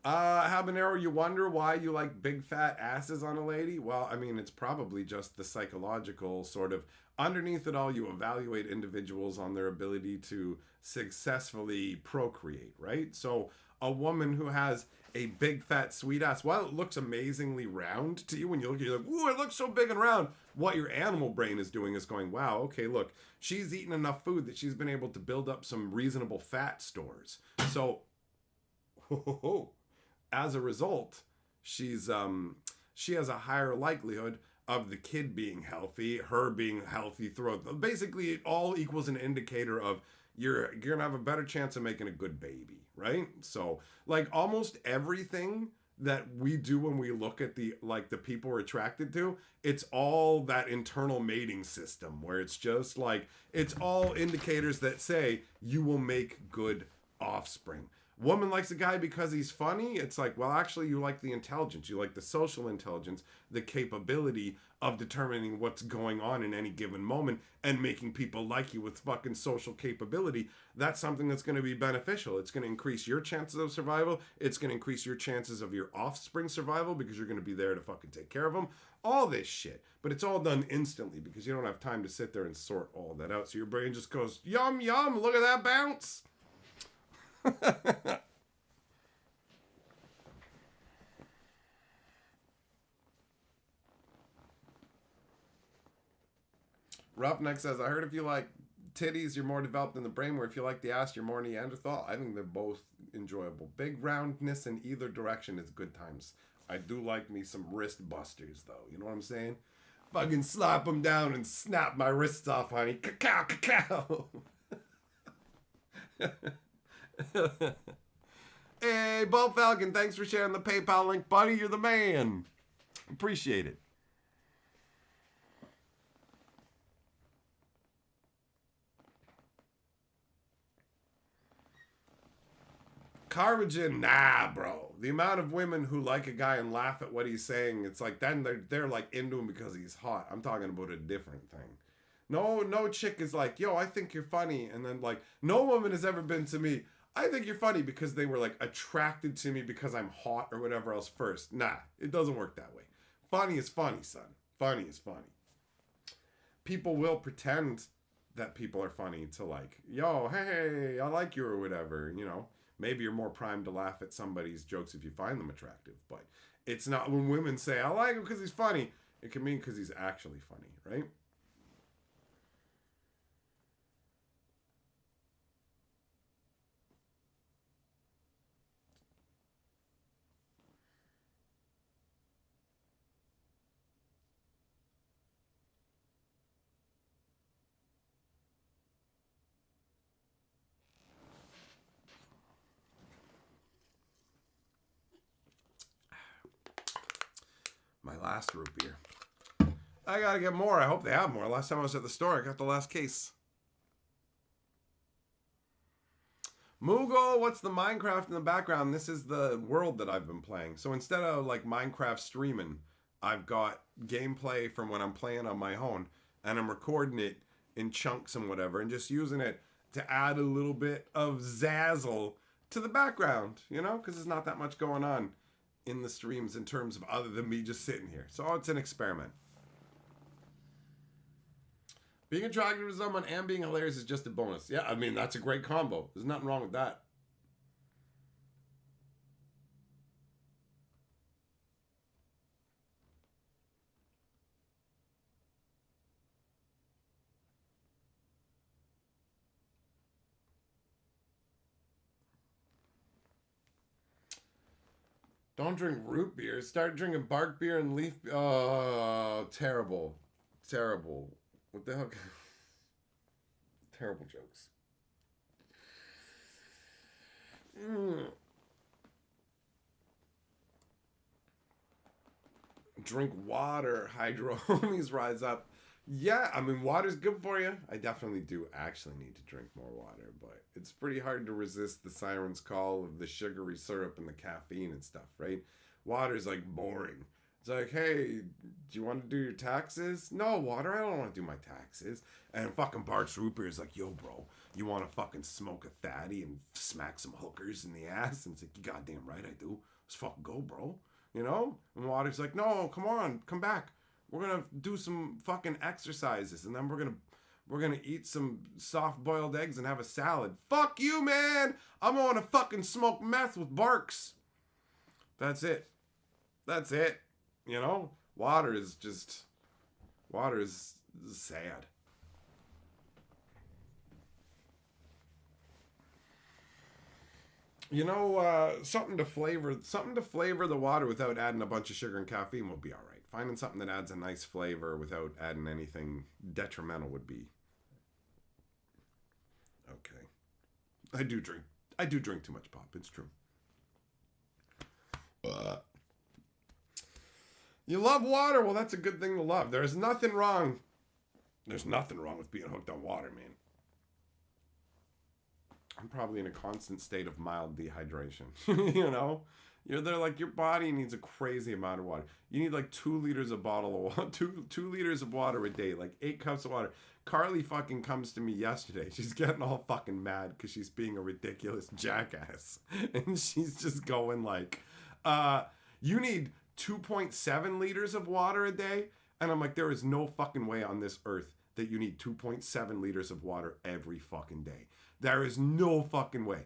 Habanero, you wonder why you like big fat asses on a lady? Well, I mean, it's probably just the psychological sort of, underneath it all, you evaluate individuals on their ability to successfully procreate, right? So a woman who has a big fat sweet ass, while it looks amazingly round to you when you look at it, you're like, ooh, it looks so big and round. What your animal brain is doing is going, wow, okay, look, she's eaten enough food that she's been able to build up some reasonable fat stores. So, as a result, she has a higher likelihood of the kid being healthy, her being healthy throughout. Basically, it all equals an indicator of you're gonna have a better chance of making a good baby, right? So, like, almost everything that we do when we look at the people we're attracted to, it's all that internal mating system where it's just like, it's all indicators that say you will make good offspring. Woman likes a guy because he's funny. It's like, well, actually, you like the intelligence. You like the social intelligence, the capability of determining what's going on in any given moment and making people like you with fucking social capability. That's something that's going to be beneficial. It's going to increase your chances of survival. It's going to increase your chances of your offspring survival because you're going to be there to fucking take care of them. All this shit. But it's all done instantly because you don't have time to sit there and sort all that out. So your brain just goes, yum, yum, look at that bounce. Roughneck says, I heard if you like titties, you're more developed in the brain, where if you like the ass, you're more Neanderthal. I think they're both enjoyable. Big roundness in either direction is good times. I do like me some wrist busters, though. You know what I'm saying? Fucking slap them down and snap my wrists off, honey. Cacao, cacao. Hey, Bo Falcon, thanks for sharing the PayPal link, buddy. You're the man. Appreciate it. Carvajin, nah, bro. The amount of women who like a guy and laugh at what he's saying, it's like then they're like into him because he's hot. I'm talking about a different thing. No chick is like, yo, I think you're funny, and then like no woman has ever been to me, I think you're funny, because they were like attracted to me because I'm hot or whatever else first. Nah, it doesn't work that way. Funny is funny, son. Funny is funny. People will pretend that people are funny to like, yo, hey, I like you or whatever, you know. Maybe you're more primed to laugh at somebody's jokes if you find them attractive, but it's not when women say, I like him because he's funny. It can mean because he's actually funny, right? My last root beer. I gotta get more. I hope they have more. Last time I was at the store, I got the last case. Moogle, what's the Minecraft in the background? This is the world that I've been playing. So instead of like Minecraft streaming, I've got gameplay from when I'm playing on my own, and I'm recording it in chunks and whatever, and just using it to add a little bit of zazzle to the background, you know, because there's not that much going on in the streams in terms of other than me just sitting here. So it's an experiment. Being attracted to someone and being hilarious is just a bonus. Yeah, I mean, that's a great combo. There's nothing wrong with that. Don't drink root beer. Start drinking bark beer and leaf beer. Oh, terrible. Terrible. What the hell? Terrible jokes. Drink water. Hydro homies rise up. Yeah, I mean, water's good for you. I definitely do actually need to drink more water, but it's pretty hard to resist the siren's call of the sugary syrup and the caffeine and stuff, right? Water's like boring. It's like, hey, do you want to do your taxes? No, water, I don't want to do my taxes. And fucking Bart's root beer is like, yo, bro, you want to fucking smoke a fatty and smack some hookers in the ass? And it's like, you goddamn right I do. Let's fucking go, bro. You know? And water's like, no, come on, come back. We're gonna do some fucking exercises, and then we're gonna eat some soft boiled eggs and have a salad. Fuck you, man! I'm gonna fucking smoke meth with Barks. That's it. That's it. You know? Water is sad. You know, something to flavor the water without adding a bunch of sugar and caffeine will be all right. Finding something that adds a nice flavor without adding anything detrimental would be okay. I do drink too much pop. It's true. You love water. Well, that's a good thing to love. There's nothing wrong with being hooked on water, man. I'm probably in a constant state of mild dehydration. You know? You're there like your body needs a crazy amount of water. You need like 2 liters of bottle of water, 2 liters of water a day, like 8 cups of water. Carly fucking comes to me yesterday. She's getting all fucking mad because she's being a ridiculous jackass. And she's just going like, you need 2.7 liters of water a day? And I'm like, there is no fucking way on this earth that you need 2.7 liters of water every fucking day. There is no fucking way.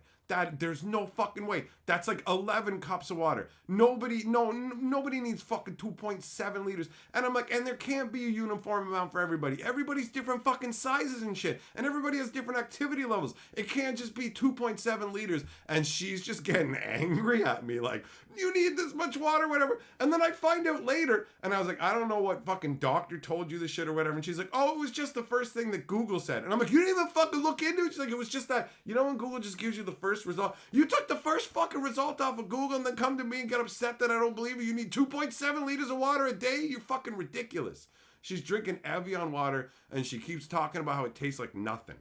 There's no fucking way. That's like 11 cups of water. Nobody needs fucking 2.7 liters. And I'm like, and there can't be a uniform amount for everybody. Everybody's different fucking sizes and shit. And everybody has different activity levels. It can't just be 2.7 liters. And she's just getting angry at me like, you need this much water, whatever. And then I find out later, and I was like, I don't know what fucking doctor told you this shit or whatever. And she's like, oh, it was just the first thing that Google said. And I'm like, you didn't even fucking look into it? She's like, it was just that. You know when Google just gives you the first result? You took the first fucking result off of Google and then come to me and get upset that I don't believe you. You need 2.7 liters of water a day? You're fucking ridiculous. She's drinking Evian water and she keeps talking about how it tastes like nothing.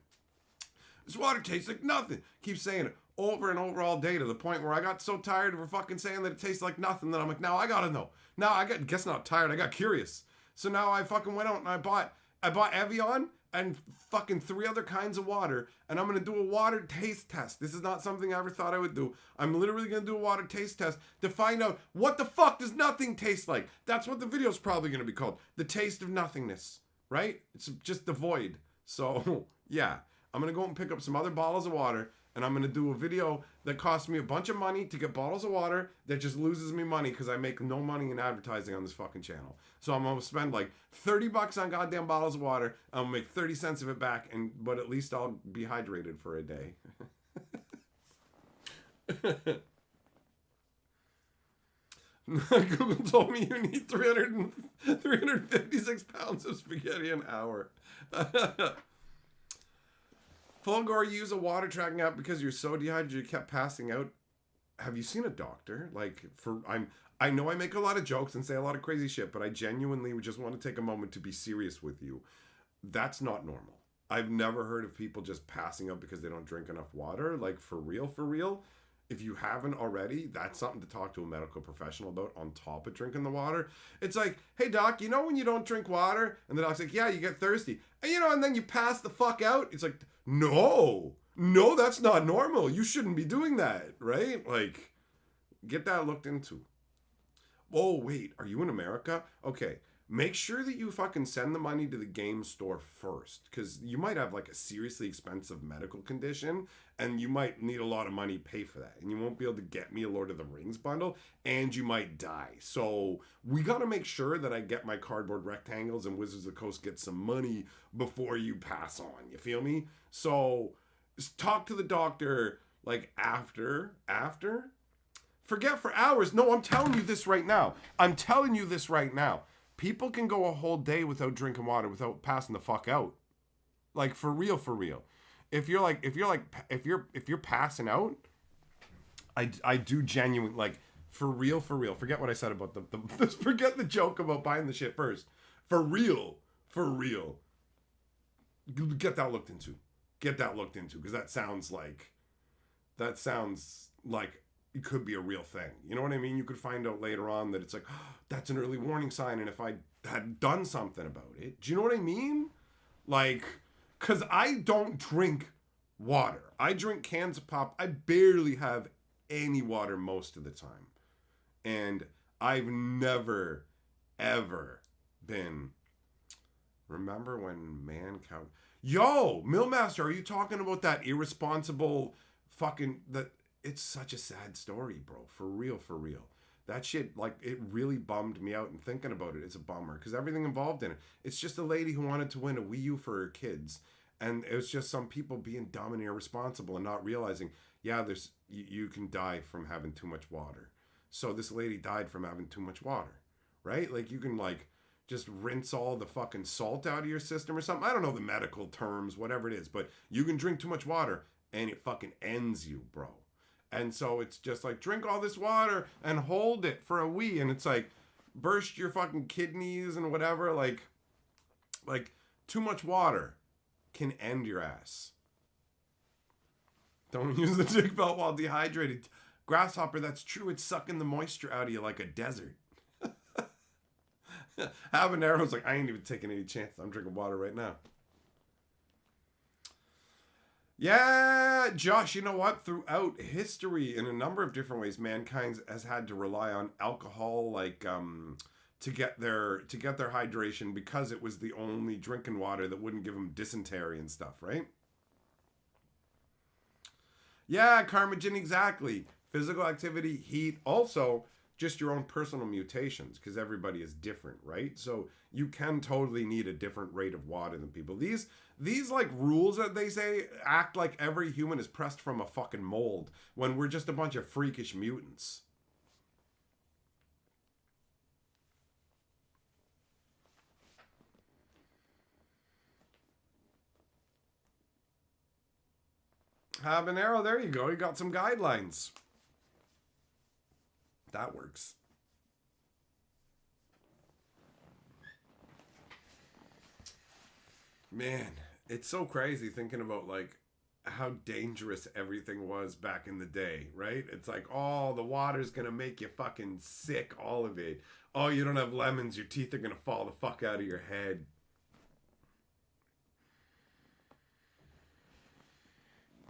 This water tastes like nothing. Keeps saying it over and over all day to the point where I got so tired of her fucking saying that it tastes like nothing that I'm like, now I gotta know. Now I guess not tired, I got curious. So now I fucking went out and I bought Evian and fucking 3 other kinds of water, and I'm gonna do a water taste test. This is not something I ever thought I would do. I'm literally gonna do a water taste test to find out what the fuck does nothing taste like. That's what the video's probably gonna be called. The taste of nothingness, right? It's just the void. So yeah, I'm gonna go and pick up some other bottles of water, and I'm gonna do a video that costs me a bunch of money to get bottles of water that just loses me money because I make no money in advertising on this fucking channel. So I'm gonna spend like $30 on goddamn bottles of water. I'm gonna make 30 cents of it back, but at least I'll be hydrated for a day. Google told me you need 356 pounds of spaghetti an hour. Fulgore, you use a water tracking app because you're so dehydrated you kept passing out. Have you seen a doctor? I know I make a lot of jokes and say a lot of crazy shit, but I genuinely just want to take a moment to be serious with you. That's not normal. I've never heard of people just passing out because they don't drink enough water. Like, for real. If you haven't already, that's something to talk to a medical professional about on top of drinking the water. It's like, hey doc, you know when you don't drink water? And the doc's like, yeah, you get thirsty. And and then you pass the fuck out. It's like, no, that's not normal. You shouldn't be doing that, right? Like, get that looked into. Oh, wait, are you in America? Okay, make sure that you fucking send the money to the game store first, because you might have like a seriously expensive medical condition and you might need a lot of money to pay for that, and you won't be able to get me a Lord of the Rings bundle, and you might die. So we gotta make sure that I get my cardboard rectangles and Wizards of the Coast get some money before you pass on. You feel me? So just talk to the doctor like after. Forget for hours. No, I'm telling you this right now. People can go a whole day without drinking water without passing the fuck out. Like, for real. If you're passing out, I do genuine, like, for real. Forget what I said about the forget the joke about buying the shit first. For real. Get that looked into, because that sounds like it could be a real thing. You know what I mean? You could find out later on that it's like, oh, that's an early warning sign, and if I had done something about it. Do you know what I mean? Like, because I don't drink water. I drink cans of pop. I barely have any water most of the time. And I've never, ever been... Remember when cow... Yo, Millmaster, are you talking about that irresponsible fucking... It's such a sad story, bro. For real. That shit, like, it really bummed me out, and thinking about it is a bummer, because everything involved in it. It's just a lady who wanted to win a Wii U for her kids, and it was just some people being dumb and irresponsible and not realizing, yeah, you can die from having too much water. So this lady died from having too much water, right? Like, you can, like, just rinse all the fucking salt out of your system or something. I don't know the medical terms, whatever it is, but you can drink too much water, and it fucking ends you, bro. And so it's just like, drink all this water and hold it for a wee. And it's like, burst your fucking kidneys and whatever. Like too much water can end your ass. Don't use the dick belt while dehydrated. Grasshopper, that's true. It's sucking the moisture out of you like a desert. Habanero's like, I ain't even taking any chances. I'm drinking water right now. Yeah, Josh, you know what? Throughout history, in a number of different ways, mankind has had to rely on alcohol, like, to get their hydration, because it was the only drinking water that wouldn't give them dysentery and stuff, right? Yeah, Carmagen, exactly. Physical activity, heat, also just your own personal mutations, because everybody is different, right? So you can totally need a different rate of water than people. These like rules that they say act like every human is pressed from a fucking mold, when we're just a bunch of freakish mutants. Habanero, there you go. You got some guidelines. That works. Man, it's so crazy thinking about like how dangerous everything was back in the day, right? It's like, oh, the water's gonna make you fucking sick, all of it. Oh, you don't have lemons, your teeth are gonna fall the fuck out of your head.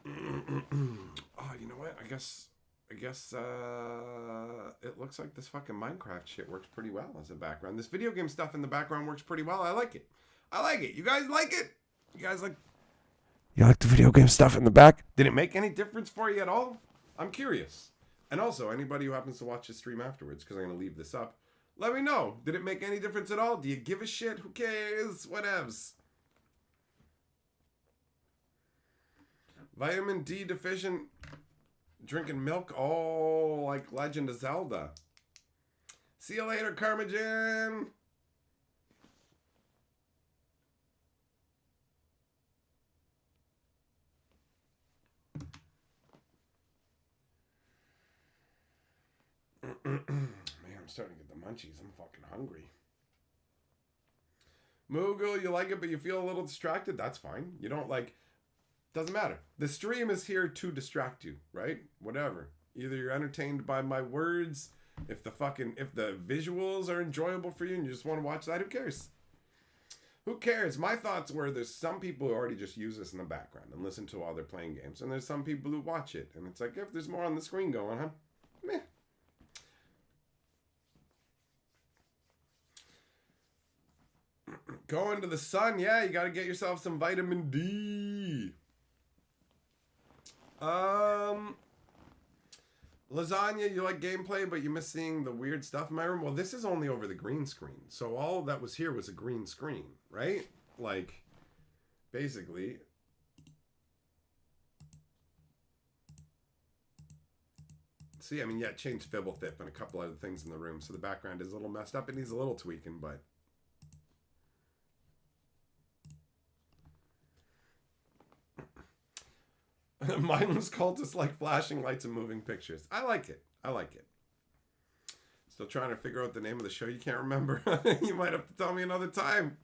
Oh, you know what? I guess it looks like this fucking Minecraft shit works pretty well as a background. This video game stuff in the background works pretty well. I like it. I like it. You guys like it? You guys like... You like the video game stuff in the back? Did it make any difference for you at all? I'm curious. And also, anybody who happens to watch the stream afterwards, because I'm going to leave this up, let me know. Did it make any difference at all? Do you give a shit? Who cares? Whatevs. Vitamin D deficient, drinking milk. Oh, like Legend of Zelda. See you later, Carmagen. Man, I'm starting to get the munchies. I'm fucking hungry. Moogle, you like it, but you feel a little distracted? That's fine. You don't like... Doesn't matter. The stream is here to distract you, right? Whatever. Either you're entertained by my words, if the visuals are enjoyable for you and you just want to watch that, who cares? Who cares? My thoughts were there's some people who already just use this in the background and listen to while they're playing games. And there's some people who watch it. And it's like, if there's more on the screen going, huh? Meh. Go into the sun. Yeah, you got to get yourself some vitamin D. Lasagna, you like gameplay, but you miss seeing the weird stuff in my room? Well, this is only over the green screen. So all that was here was a green screen, right? Like, basically. See, I mean, yeah, it changed Fibblethip and a couple other things in the room. So the background is a little messed up. It needs a little tweaking, but... Mindless cultists like flashing lights and moving pictures. I like it. I like it. Still trying to figure out the name of the show you can't remember. You might have to tell me another time.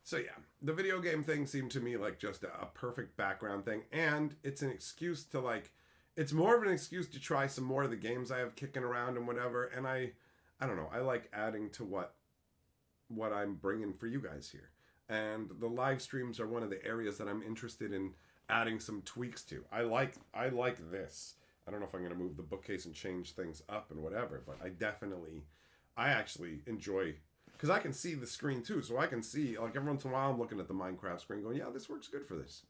So yeah, the video game thing seemed to me like just a perfect background thing. And it's an excuse to like... It's more of an excuse to try some more of the games I have kicking around and whatever. And I don't know. I like adding to what I'm bringing for you guys here. And the live streams are one of the areas that I'm interested in adding some tweaks to. I like this. I don't know if I'm going to move the bookcase and change things up and whatever, but I actually enjoy, because I can see the screen too. So I can see, like every once in a while I'm looking at the Minecraft screen going, yeah, this works good for this.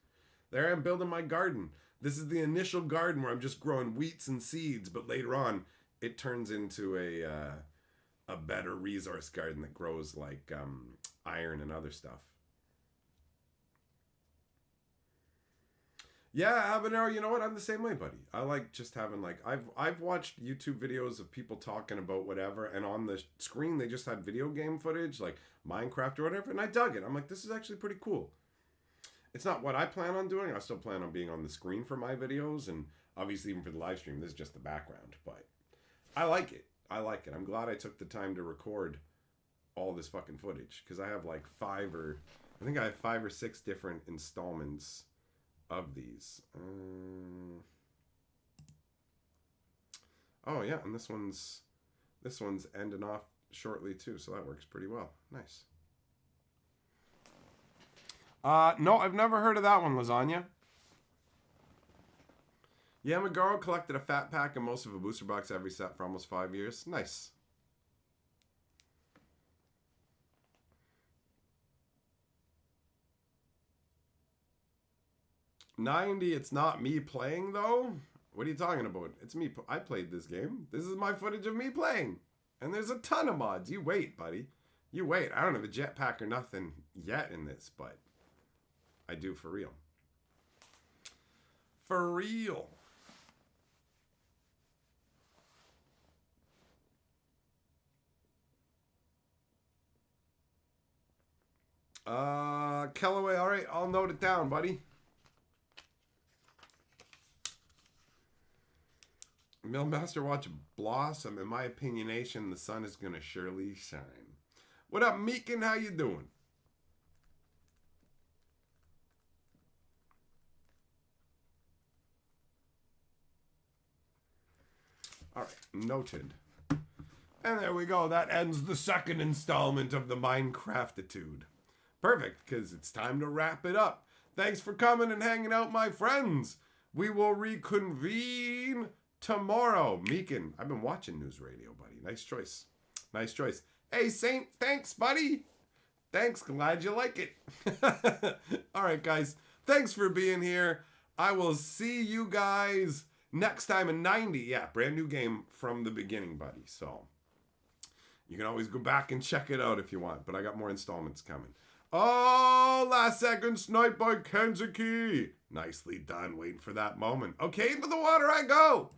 There I am building my garden. This is the initial garden where I'm just growing wheats and seeds, but later on it turns into a better resource garden that grows like iron and other stuff. Yeah, Habanero, you know what? I'm the same way, buddy. I like just having like I've watched YouTube videos of people talking about whatever, and on the screen they just had video game footage like Minecraft or whatever, and I dug it. I'm like, this is actually pretty cool. It's not what I plan on doing. I still plan on being on the screen for my videos, and obviously even for the live stream, this is just the background, but I like it. I like it. I'm glad I took the time to record all this fucking footage, because I have like 5 or 6 different installments of these. Oh yeah, and this one's ending off shortly too, so that works pretty well. Nice. No, I've never heard of that one, Lasagna. Yeah, Magaro collected a fat pack and most of a booster box every set for almost 5 years. Nice. $90, it's not me playing though? What are you talking about? It's me. I played this game. This is my footage of me playing. And there's a ton of mods. You wait, buddy. You wait. I don't have a jetpack or nothing yet in this, but I do for real. For real. Kellaway, all right, I'll note it down, buddy. Millmaster watch blossom. In my opinionation, the sun is gonna surely shine. What up, Meekin? How you doing? All right, noted. And there we go. That ends the second installment of the Minecraftitude. Perfect, because it's time to wrap it up. Thanks for coming and hanging out, my friends. We will reconvene tomorrow. Meekin, I've been watching News Radio, buddy. Nice choice. Nice choice. Hey, Saint, thanks, buddy. Thanks, glad you like it. All right, guys. Thanks for being here. I will see you guys next time in 90. Yeah, brand new game from the beginning, buddy. So you can always go back and check it out if you want. But I got more installments coming. Oh, last second snipe by Kenzuki. Nicely done. Waiting for that moment. Okay, into the water I go.